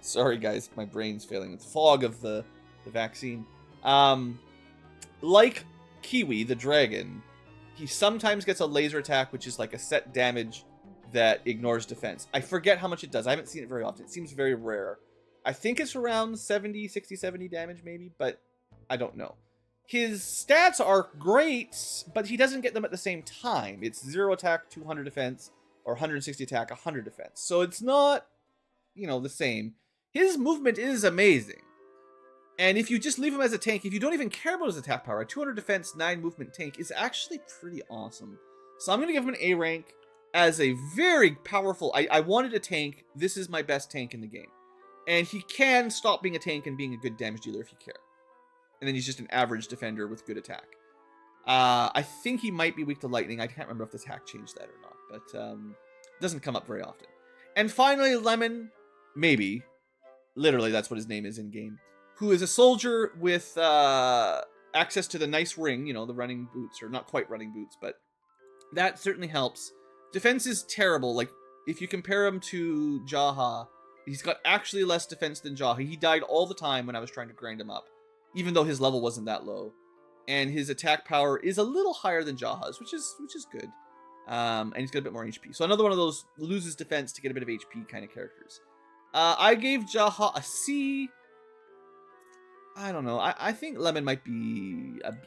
Sorry, guys, my brain's failing. It's fog of the vaccine. Like Kiwi, the dragon, he sometimes gets a laser attack, which is like a set damage that ignores defense. I forget how much it does. I haven't seen it very often. It seems very rare. I think it's around 60, 70 damage maybe, but I don't know. His stats are great, but he doesn't get them at the same time. It's 0 attack, 200 defense, or 160 attack, 100 defense. So it's not, you know, the same. His movement is amazing. And if you just leave him as a tank, if you don't even care about his attack power, a 200 defense, 9 movement tank is actually pretty awesome. So I'm going to give him an A rank as a very powerful... I wanted a tank. This is my best tank in the game. And he can stop being a tank and being a good damage dealer if you care. And then he's just an average defender with good attack. I think he might be weak to lightning. I can't remember if this hack changed that or not, but it doesn't come up very often. And finally, Lemon, maybe, literally that's what his name is in game, who is a soldier with access to the nice ring, you know, the running boots, or not quite running boots, but that certainly helps. Defense is terrible. Like, if you compare him to Jaha, he's got actually less defense than Jaha. He died all the time when I was trying to grind him up, even though his level wasn't that low. And his attack power is a little higher than Jaha's, which is good. And he's got a bit more HP. So another one of those loses defense to get a bit of HP kind of characters. I gave Jaha a C. I don't know. I think Lemon might be a B.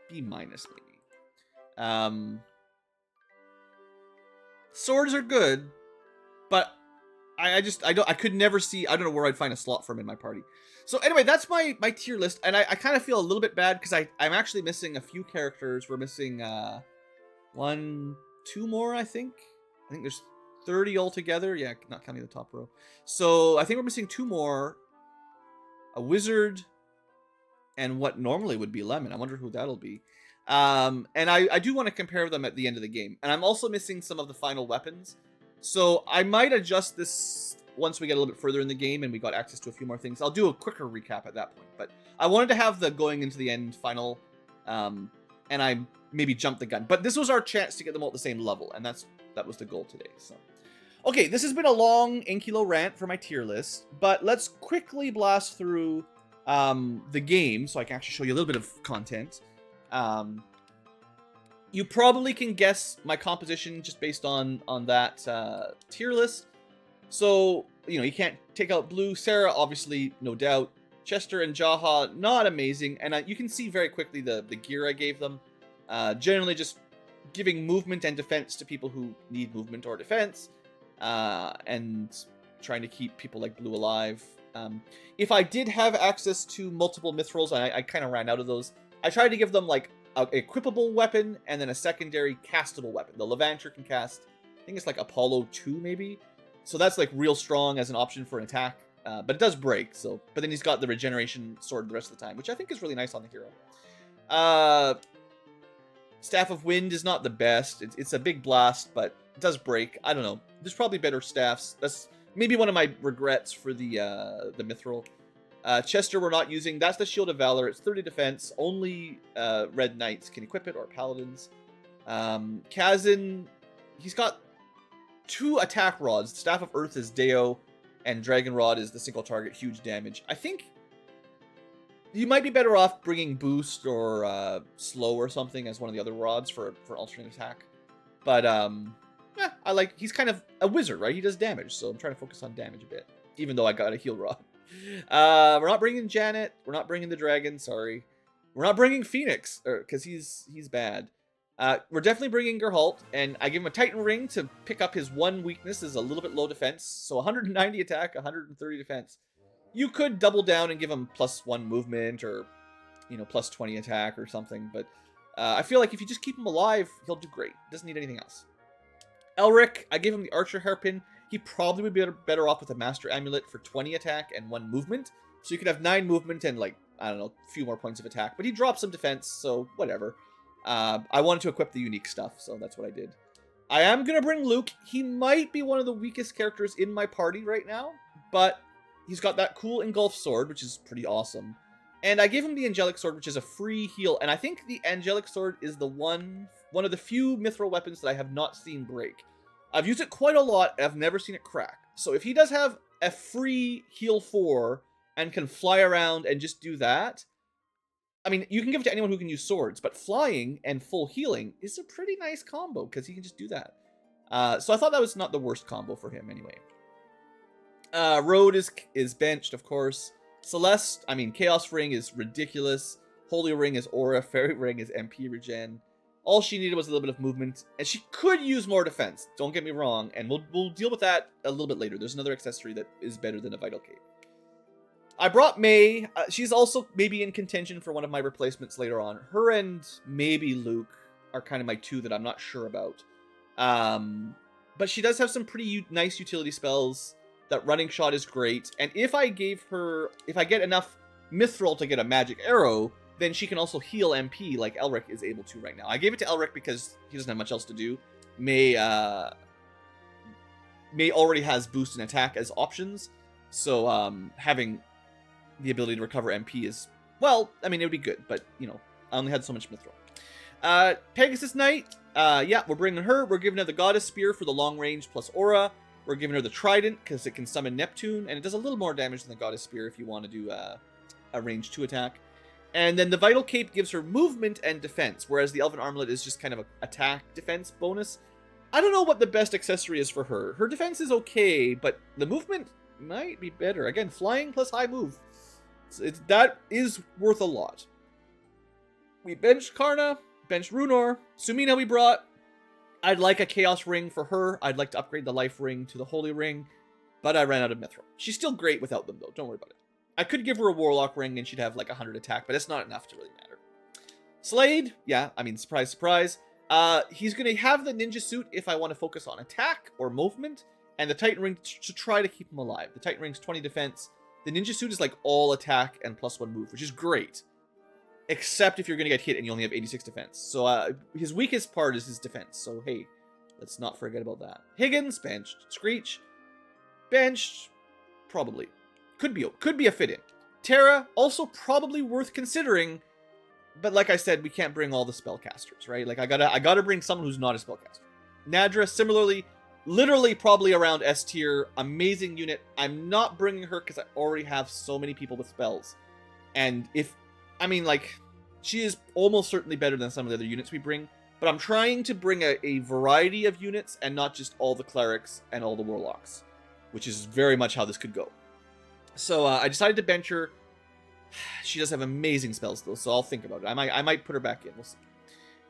B minus maybe. Swords are good, but I could never see. I don't know where I'd find a slot for him in my party. So anyway, that's my tier list, and I kind of feel a little bit bad because I'm actually missing a few characters. We're missing 2 more, I think. I think there's 30 altogether. Yeah, not counting the top row. So I think we're missing 2 more. A wizard, and what normally would be Lemon. I wonder who that'll be. And I do want to compare them at the end of the game. And I'm also missing some of the final weapons. So I might adjust this once we get a little bit further in the game and we got access to a few more things. I'll do a quicker recap at that point. But I wanted to have the going into the end final, and I maybe jumped the gun. But this was our chance to get them all at the same level, and that was the goal today. So, okay, this has been a long Blueankylo rant for my tier list, but let's quickly blast through the game so I can actually show you a little bit of content. You probably can guess my composition just based on that tier list. So, you know, you can't take out Blue. Sarah, obviously, no doubt. Chester and Jaha, not amazing. And you can see very quickly the gear I gave them. Generally just giving movement and defense to people who need movement or defense. And trying to keep people like Blue alive. If I did have access to multiple mithrils, I kind of ran out of those. I tried to give them like an equipable weapon and then a secondary castable weapon. The Levanter can cast, I think it's like Apollo 2 maybe. So that's like real strong as an option for an attack. But it does break, so. But then he's got the regeneration sword the rest of the time, which I think is really nice on the hero. Staff of Wind is not the best. It's a big blast, but it does break. I don't know. There's probably better staffs. That's maybe one of my regrets for the Mithril. Chester we're not using. That's the Shield of Valor. It's 30 defense. Only Red Knights can equip it, or Paladins. Kazin, he's got 2 attack rods. Staff of Earth is Deo, and Dragon Rod is the single target, huge damage. I think you might be better off bringing Boost or Slow or something as one of the other rods for alternate attack. But I like, he's kind of a wizard, right? He does damage, so I'm trying to focus on damage a bit, even though I got a heal rod. We're not bringing Janet. We're not bringing the dragon. Sorry, we're not bringing Phoenix, because he's bad. We're definitely bringing Geralt, and I give him a Titan Ring to pick up his one weakness, is a little bit low defense. So 190 attack, 130 defense. You could double down and give him +1 movement, or, you know, +20 attack or something. But I feel like if you just keep him alive, he'll do great. Doesn't need anything else. Elric, I gave him the Archer Hairpin. He probably would be better off with a Master Amulet for 20 attack and 1 movement. So you could have 9 movement and, like, I don't know, a few more points of attack. But he drops some defense, so whatever. I wanted to equip the unique stuff, so that's what I did. I am going to bring Luke. He might be one of the weakest characters in my party right now, but he's got that cool Engulf Sword, which is pretty awesome. And I gave him the Angelic Sword, which is a free heal. And I think the Angelic Sword is the one of the few mithril weapons that I have not seen break. I've used it quite a lot, and I've never seen it crack. So if he does have a free heal 4 and can fly around and just do that, I mean, you can give it to anyone who can use swords, but flying and full healing is a pretty nice combo, because he can just do that. So I thought that was not the worst combo for him anyway. Road is benched, of course. Celeste, I mean, Chaos Ring is ridiculous. Holy Ring is Aura. Fairy Ring is MP regen. All she needed was a little bit of movement, and she could use more defense, don't get me wrong, and we'll deal with that a little bit later. There's another accessory that is better than a Vital Cape. I brought May. She's also maybe in contention for one of my replacements later on. Her and maybe Luke are kind of my 2 that I'm not sure about. But she does have some pretty nice utility spells. That Running Shot is great. And if I get enough Mithril to get a magic arrow, then she can also heal MP like Elric is able to right now. I gave it to Elric because he doesn't have much else to do. May already has boost and attack as options, so having the ability to recover MP is, well, I mean, it would be good, but, you know, I only had so much mithril. Pegasus Knight, yeah, we're bringing her. We're giving her the Goddess Spear for the long range plus aura. We're giving her the Trident because it can summon Neptune, and it does a little more damage than the Goddess Spear if you want to do a range 2 attack. And then the Vital Cape gives her movement and defense, whereas the Elven Armlet is just kind of an attack defense bonus. I don't know what the best accessory is for her. Her defense is okay, but the movement might be better. Again, flying plus high move. That is worth a lot. We benched Karna, benched Runor. Sumina we brought. I'd like a Chaos Ring for her. I'd like to upgrade the Life Ring to the Holy Ring, but I ran out of mithril. She's still great without them, though. Don't worry about it. I could give her a Warlock Ring and she'd have like 100 attack, but it's not enough to really matter. Slade, yeah, I mean, surprise, surprise. He's going to have the Ninja Suit if I want to focus on attack or movement, and the Titan Ring to try to keep him alive. The Titan Ring's 20 defense. The Ninja Suit is like all attack and +1 move, which is great. Except if you're going to get hit and you only have 86 defense. So his weakest part is his defense. So hey, let's not forget about that. Higgins, benched. Screech, benched. Probably. Could be a fit-in. Terra, also probably worth considering. But like I said, we can't bring all the spellcasters, right? Like I gotta bring someone who's not a spellcaster. Nadra, similarly, literally probably around S tier, amazing unit. I'm not bringing her because I already have so many people with spells. And she is almost certainly better than some of the other units we bring. But I'm trying to bring a variety of units and not just all the clerics and all the warlocks, which is very much how this could go. So I decided to bench her. She does have amazing spells though, so I'll think about it. I might put her back in. We'll see.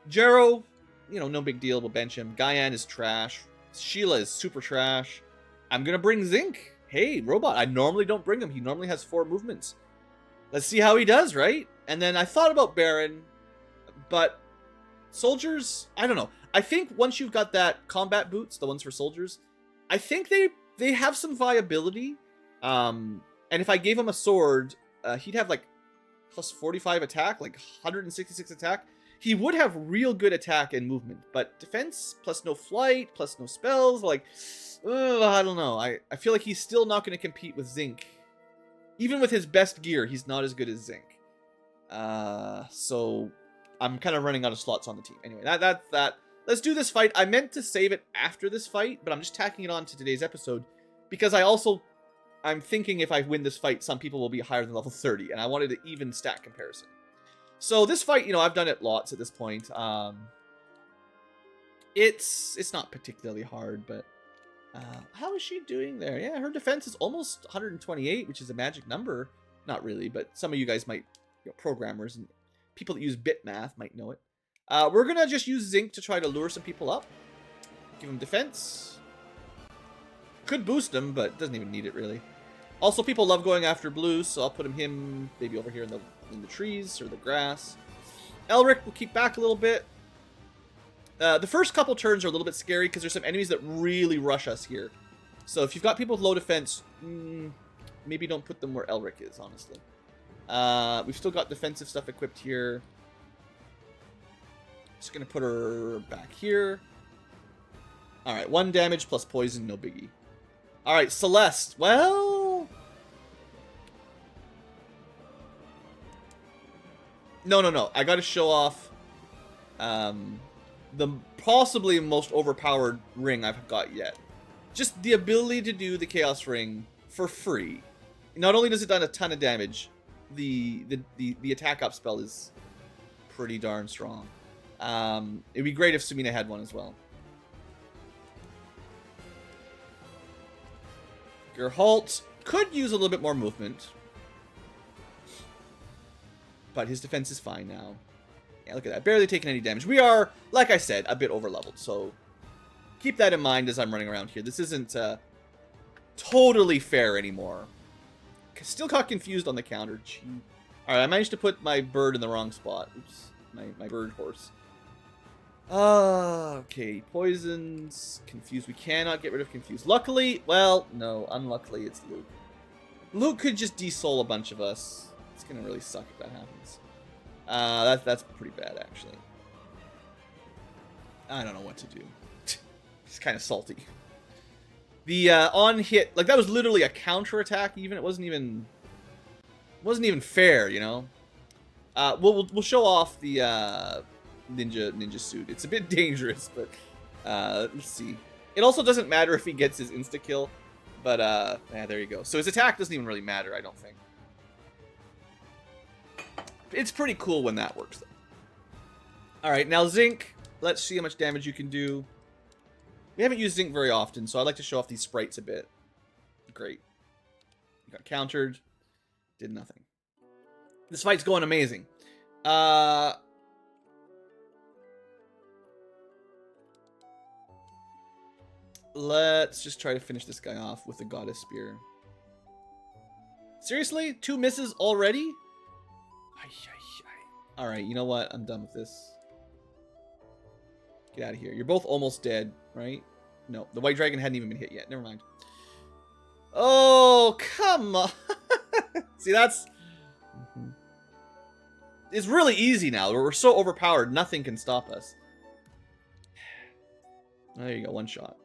Jero, no big deal. We'll bench him. Gaian is trash. Sheila is super trash. I'm gonna bring Zinc. Hey, robot. I normally don't bring him. He normally has 4 movements. Let's see how he does, right? And then I thought about Baron, but soldiers, I don't know. I think once you've got that combat boots, the ones for soldiers, I think they have some viability. And if I gave him a sword, he'd have like plus 45 attack, like 166 attack. He would have real good attack and movement, but defense plus no flight plus no spells, like, I don't know. I feel like he's still not going to compete with Zinc. Even with his best gear, he's not as good as Zinc. So I'm kind of running out of slots on the team. Anyway, that's that. Let's do this fight. I meant to save it after this fight, but I'm just tacking it on to today's episode because I'm thinking if I win this fight, some people will be higher than level 30, and I wanted an even stat comparison. So this fight, I've done it lots at this point. It's not particularly hard, but how is she doing there? Yeah, her defense is almost 128, which is a magic number. Not really, but some of you guys might, programmers and people that use bit math might know it. We're gonna just use Zinc to try to lure some people up. Give him defense. Could boost him, but doesn't even need it really. Also, people love going after blues, so I'll put him maybe over here in the trees or the grass. Elric will keep back a little bit. The first couple turns are a little bit scary because there's some enemies that really rush us here. So if you've got people with low defense, maybe don't put them where Elric is, honestly. We've still got defensive stuff equipped here. Just going to put her back here. Alright, 1 damage plus poison, no biggie. Alright, Celeste. Well... No. I gotta show off the possibly most overpowered ring I've got yet. Just the ability to do the Chaos Ring for free. Not only does it do a ton of damage, the attack up spell is pretty darn strong. It'd be great if Sumina had one as well. Geralt could use a little bit more movement. But his defense is fine now. Yeah, look at that. Barely taking any damage. We are, like I said, a bit over-leveled. So keep that in mind as I'm running around here. This isn't totally fair anymore. Still got confused on the counter. Alright, I managed to put my bird in the wrong spot. Oops. My bird horse. Okay. Poisons. Confused. We cannot get rid of confused. Luckily, well, no. Unluckily, it's Luke. Luke could just de-soul a bunch of us. It's gonna really suck if that happens. That's pretty bad, actually. I don't know what to do. It's kind of salty. The on hit, like that was literally a counter attack. Even it wasn't even fair, you know. We'll show off the ninja suit. It's a bit dangerous, but let's see. It also doesn't matter if he gets his insta kill, but yeah, there you go. So his attack doesn't even really matter, I don't think. It's pretty cool when that works, though. All right, now Zinc. Let's see how much damage you can do. We haven't used Zinc very often, so I'd like to show off these sprites a bit. Great. Got countered. Did nothing. This fight's going amazing. Let's just try to finish this guy off with the Goddess Spear. Seriously? 2 misses already? Alright, you know what? I'm done with this. Get out of here. You're both almost dead, right? No, the White Dragon hadn't even been hit yet. Never mind. Oh, come on. See, that's... It's really easy now. We're so overpowered, nothing can stop us. There you go, 1 shot.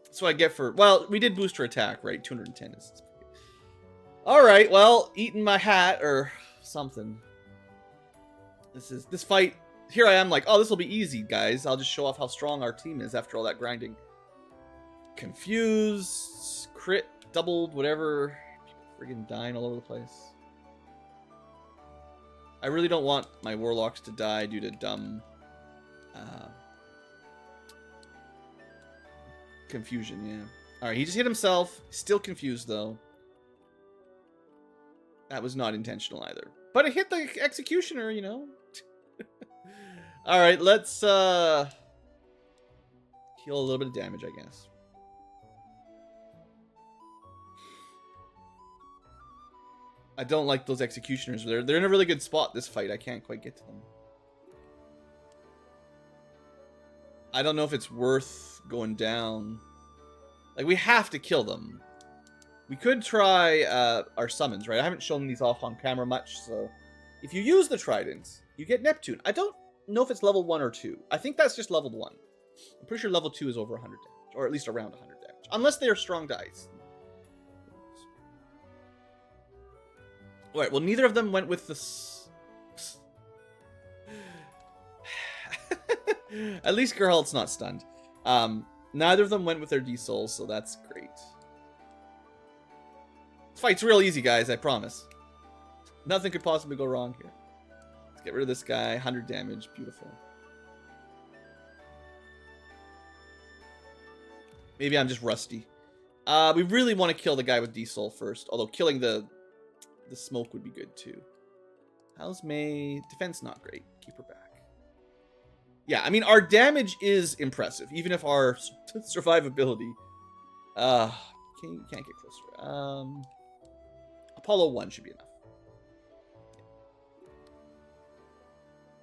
That's what I get for... Well, we did boost her attack, right? 210 is... Alright, well, eating my hat, or something. This fight... Here I am like, oh, this will be easy, guys. I'll just show off how strong our team is after all that grinding. Confused, crit, doubled, whatever. Friggin' dying all over the place. I really don't want my warlocks to die due to dumb confusion, yeah. Alright, he just hit himself. Still confused, though. That was not intentional either. But it hit the executioner, you know. Alright, let's heal a little bit of damage, I guess. I don't like those executioners. They're in a really good spot this fight. I can't quite get to them. I don't know if it's worth going down. Like, we have to kill them. We could try our summons, right? I haven't shown these off on camera much, so... If you use the tridents, you get Neptune. I don't know if it's level 1 or 2. I think that's just level 1. I'm pretty sure level 2 is over 100 damage. Or at least around 100 damage. Unless they are strong dice. Alright, well, neither of them went with the... At least Gerhalt's not stunned. Neither of them went with their D-Souls, so that's great. This fight's real easy, guys, I promise. Nothing could possibly go wrong here. Let's get rid of this guy. 100 damage. Beautiful. Maybe I'm just rusty. We really want to kill the guy with D-Soul first, although killing the smoke would be good, too. How's May? Defense not great. Keep her back. Yeah, I mean, our damage is impressive, even if our survivability... can't get closer. Apollo 1 should be enough.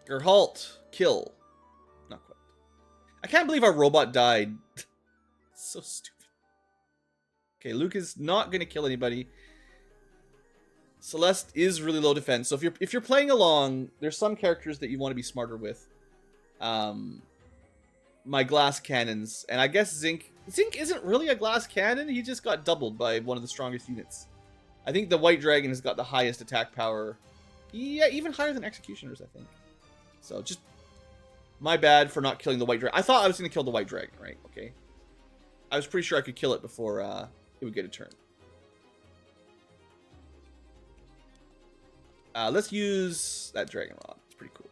Gerhalt, kill. Not quite. I can't believe our robot died. So stupid. Okay, Luke is not going to kill anybody. Celeste is really low defense, so if you're playing along, there's some characters that you want to be smarter with. My glass cannons, and I guess Zinc isn't really a glass cannon. He just got doubled by one of the strongest units. I think the White Dragon has got the highest attack power. Yeah, even higher than Executioners, I think. So just my bad for not killing the White Dragon. I thought I was going to kill the White Dragon, right? Okay. I was pretty sure I could kill it before it would get a turn. Let's use that Dragon Rod. It's pretty cool.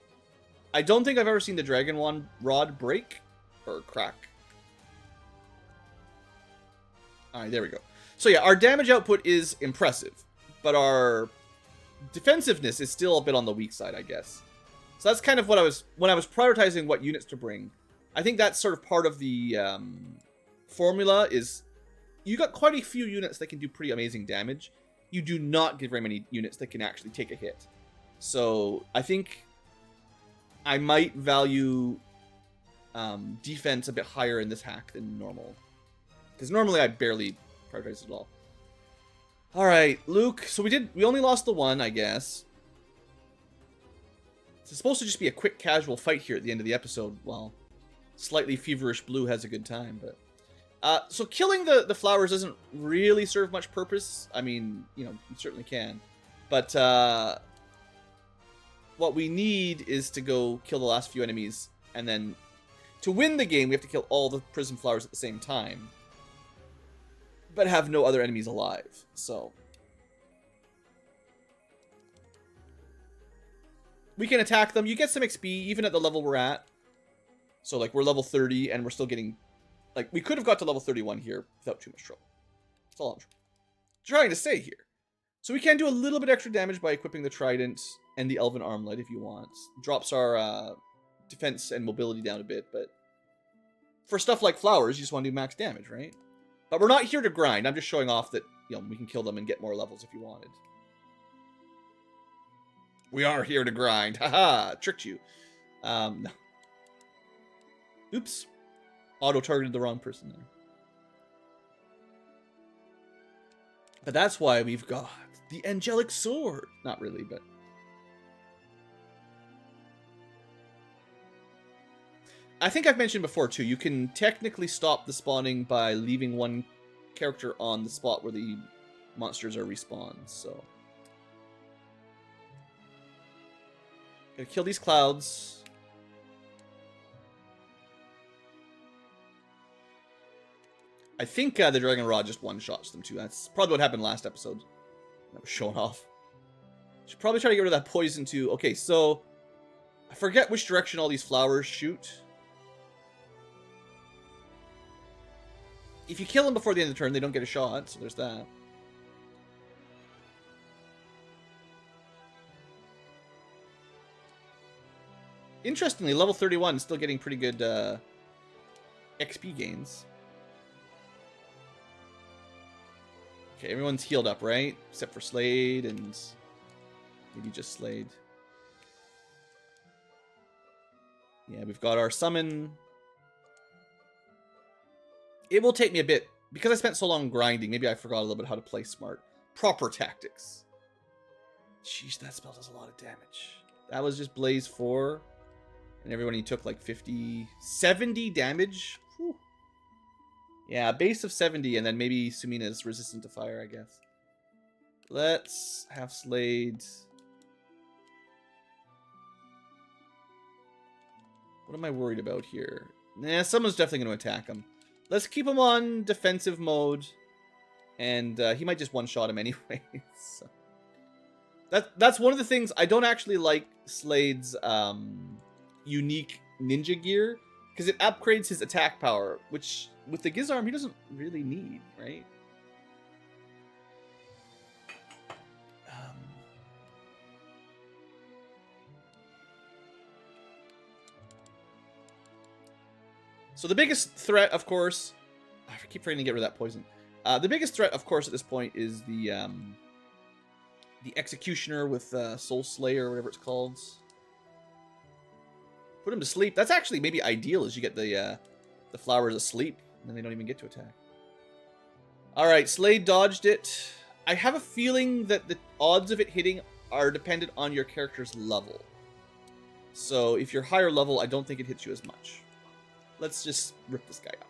I don't think I've ever seen the Dragon Rod break or crack. Alright, there we go. So yeah, our damage output is impressive, but our defensiveness is still a bit on the weak side, I guess. So that's kind of what when I was prioritizing what units to bring. I think that's sort of part of the formula is you got quite a few units that can do pretty amazing damage. You do not get very many units that can actually take a hit. So I think I might value defense a bit higher in this hack than normal. Because normally I barely prioritize it at all. Alright, Luke. So we only lost the one, I guess. It's supposed to just be a quick, casual fight here at the end of the episode, while slightly feverish Blue has a good time, but... so killing the flowers doesn't really serve much purpose. I mean, you certainly can. But what we need is to go kill the last few enemies, and then to win the game, we have to kill all the prism flowers at the same time, but have no other enemies alive. So we can attack them. You get some XP even at the level we're at. So like we're level 30 and we're still getting, like, we could have got to level 31 here without too much trouble. That's all I'm trying to say here. So we can do a little bit extra damage by equipping the trident and the elven armlet if you want. Drops our defense and mobility down a bit, but for stuff like flowers, you just want to do max damage, right? But we're not here to grind. I'm just showing off that, we can kill them and get more levels if you wanted. We are here to grind. Haha, tricked you. No. Oops. Auto-targeted the wrong person there. But that's why we've got the angelic sword. Not really, but... I think I've mentioned before, too, you can technically stop the spawning by leaving one character on the spot where the monsters are respawned, so... Gonna kill these clouds. I think the Dragon Rod just one-shots them, too. That's probably what happened last episode. That was shown off. Should probably try to get rid of that poison, too. Okay, so... I forget which direction all these flowers shoot. If you kill them before the end of the turn, they don't get a shot, so there's that. Interestingly, level 31 is still getting pretty good XP gains. Okay, everyone's healed up, right? Except for Slade and maybe just Slade. Yeah, we've got our summon. It will take me a bit, because I spent so long grinding, maybe I forgot a little bit how to play smart. Proper tactics. Jeez, that spell does a lot of damage. That was just Blaze 4. And everyone, he took like 70 damage. Whew. Yeah, base of 70, and then maybe Sumina's resistant to fire, I guess. Let's have Slade. What am I worried about here? Nah, someone's definitely going to attack him. Let's keep him on defensive mode. And he might just one-shot him anyway. So. That's one of the things. I don't actually like Slade's unique ninja gear, because it upgrades his attack power, which with the Gizarm he doesn't really need, right? So the biggest threat, of course, I keep forgetting to get rid of that poison. The biggest threat, of course, at this point is the Executioner with Soul Slayer, or whatever it's called. Put him to sleep. That's actually maybe ideal, as you get the flowers asleep, and then they don't even get to attack. Alright, Slade dodged it. I have a feeling that the odds of it hitting are dependent on your character's level. So if you're higher level, I don't think it hits you as much. Let's just rip this guy up.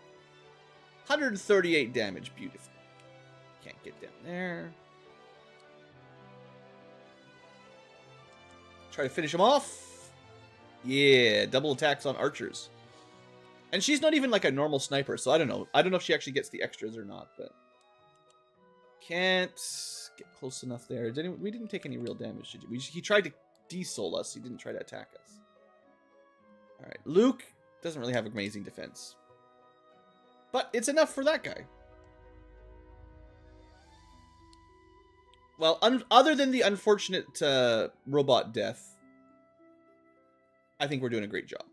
138 damage. Beautiful. Can't get down there. Try to finish him off. Yeah, double attacks on archers. And she's not even like a normal sniper, so I don't know. I don't know if she actually gets the extras or not, but... Can't get close enough there. We didn't take any real damage, did you? He tried to de-soul us. He didn't try to attack us. Alright, Luke doesn't really have amazing defense. But it's enough for that guy. Well, other than the unfortunate robot death, I think we're doing a great job.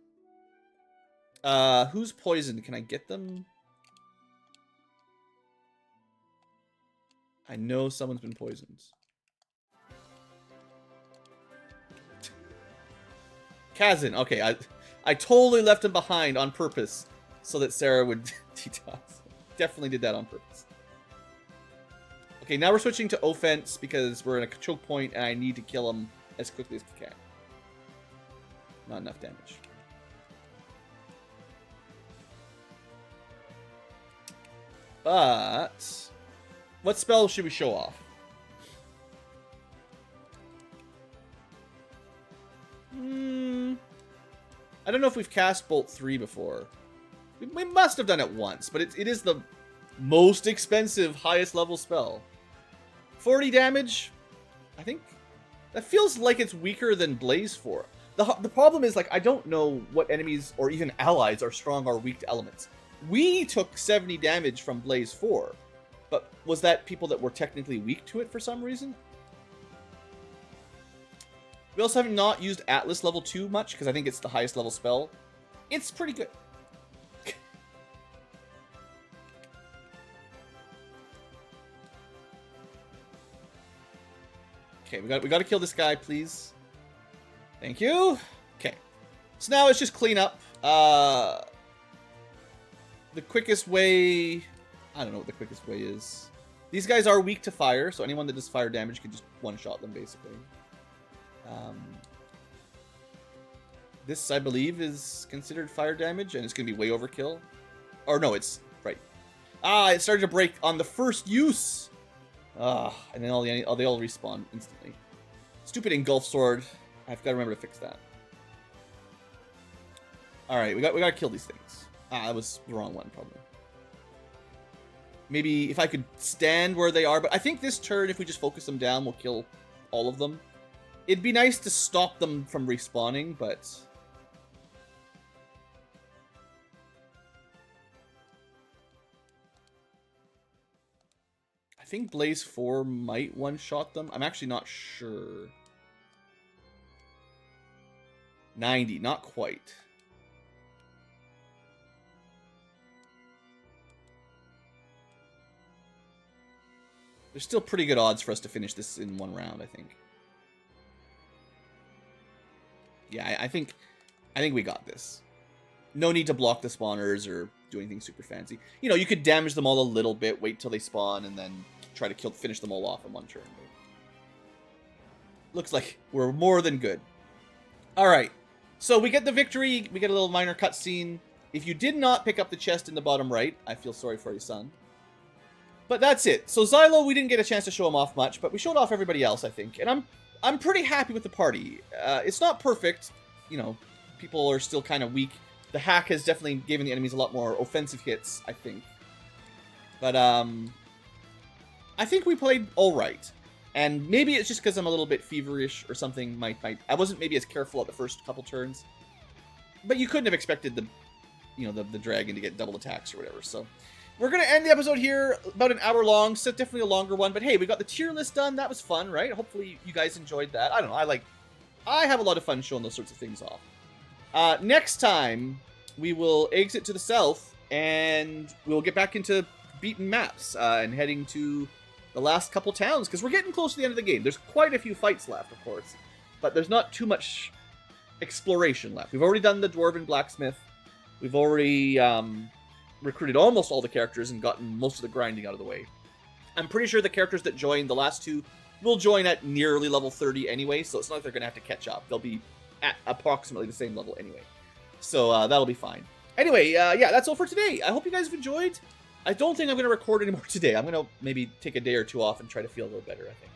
Who's poisoned? Can I get them? I know someone's been poisoned. Kazin. Okay, I totally left him behind on purpose so that Sarah would detox. Definitely did that on purpose. Okay, now we're switching to offense because we're in a choke point and I need to kill him as quickly as I can. Not enough damage. But what spell should we show off? I don't know if we've cast Bolt 3 before. We must have done it once, but it is the most expensive, highest level spell. 40 damage? I think that feels like it's weaker than Blaze 4. The problem is, like, I don't know what enemies or even allies are strong or weak to elements. We took 70 damage from Blaze 4, but was that people that were technically weak to it for some reason? We also have not used Atlas level 2 much, because I think it's the highest level spell. It's pretty good. Okay, we got to kill this guy, please. Thank you. Okay. So now let's just clean up. The quickest way... I don't know what the quickest way is. These guys are weak to fire, so anyone that does fire damage can just one-shot them, basically. This, I believe, is considered fire damage, and it's going to be way overkill. Or no, it's... right. Ah, it started to break on the first use! Ah, and then they all respawn instantly. Stupid Engulf Sword. I've got to remember to fix that. Alright, we got to kill these things. Ah, that was the wrong one, probably. Maybe if I could stand where they are, but I think this turn, if we just focus them down, we'll kill all of them. It'd be nice to stop them from respawning, but... I think Blaze 4 might one-shot them. I'm actually not sure. 90, not quite. There's still pretty good odds for us to finish this in one round, I think. Yeah, I think we got this. No need to block the spawners or do anything super fancy. You know, you could damage them all a little bit, wait till they spawn, and then try to finish them all off in one turn. Looks like we're more than good. Alright, so we get the victory, we get a little minor cutscene. If you did not pick up the chest in the bottom right, I feel sorry for you, son. But that's it. So Xylo, we didn't get a chance to show him off much, but we showed off everybody else, I think. And I'm pretty happy with the party. It's not perfect. You know, people are still kind of weak. The hack has definitely given the enemies a lot more offensive hits, I think. But, I think we played alright. And maybe it's just because I'm a little bit feverish or something. I wasn't maybe as careful at the first couple turns. But you couldn't have expected the dragon to get double attacks or whatever, so... We're going to end the episode here, about an hour long, so definitely a longer one. But hey, we got the tier list done. That was fun, right? Hopefully you guys enjoyed that. I don't know. I have a lot of fun showing those sorts of things off. Next time, we will exit to the south, and we'll get back into beaten maps and heading to the last couple towns, because we're getting close to the end of the game. There's quite a few fights left, of course, but there's not too much exploration left. We've already done the Dwarven Blacksmith. We've already... recruited almost all the characters and gotten most of the grinding out of the way. I'm pretty sure the characters that joined the last two will join at nearly level 30 anyway, so it's not like they're going to have to catch up. They'll be at approximately the same level anyway. So that'll be fine. Anyway, yeah, that's all for today. I hope you guys have enjoyed. I don't think I'm going to record anymore today. I'm going to maybe take a day or two off and try to feel a little better, I think.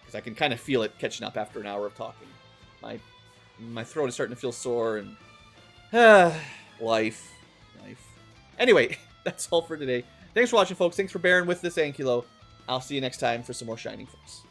Because I can kind of feel it catching up after an hour of talking. My throat is starting to feel sore, and... life. Anyway, that's all for today. Thanks for watching, folks. Thanks for bearing with this Ankylo. I'll see you next time for some more Shining Force.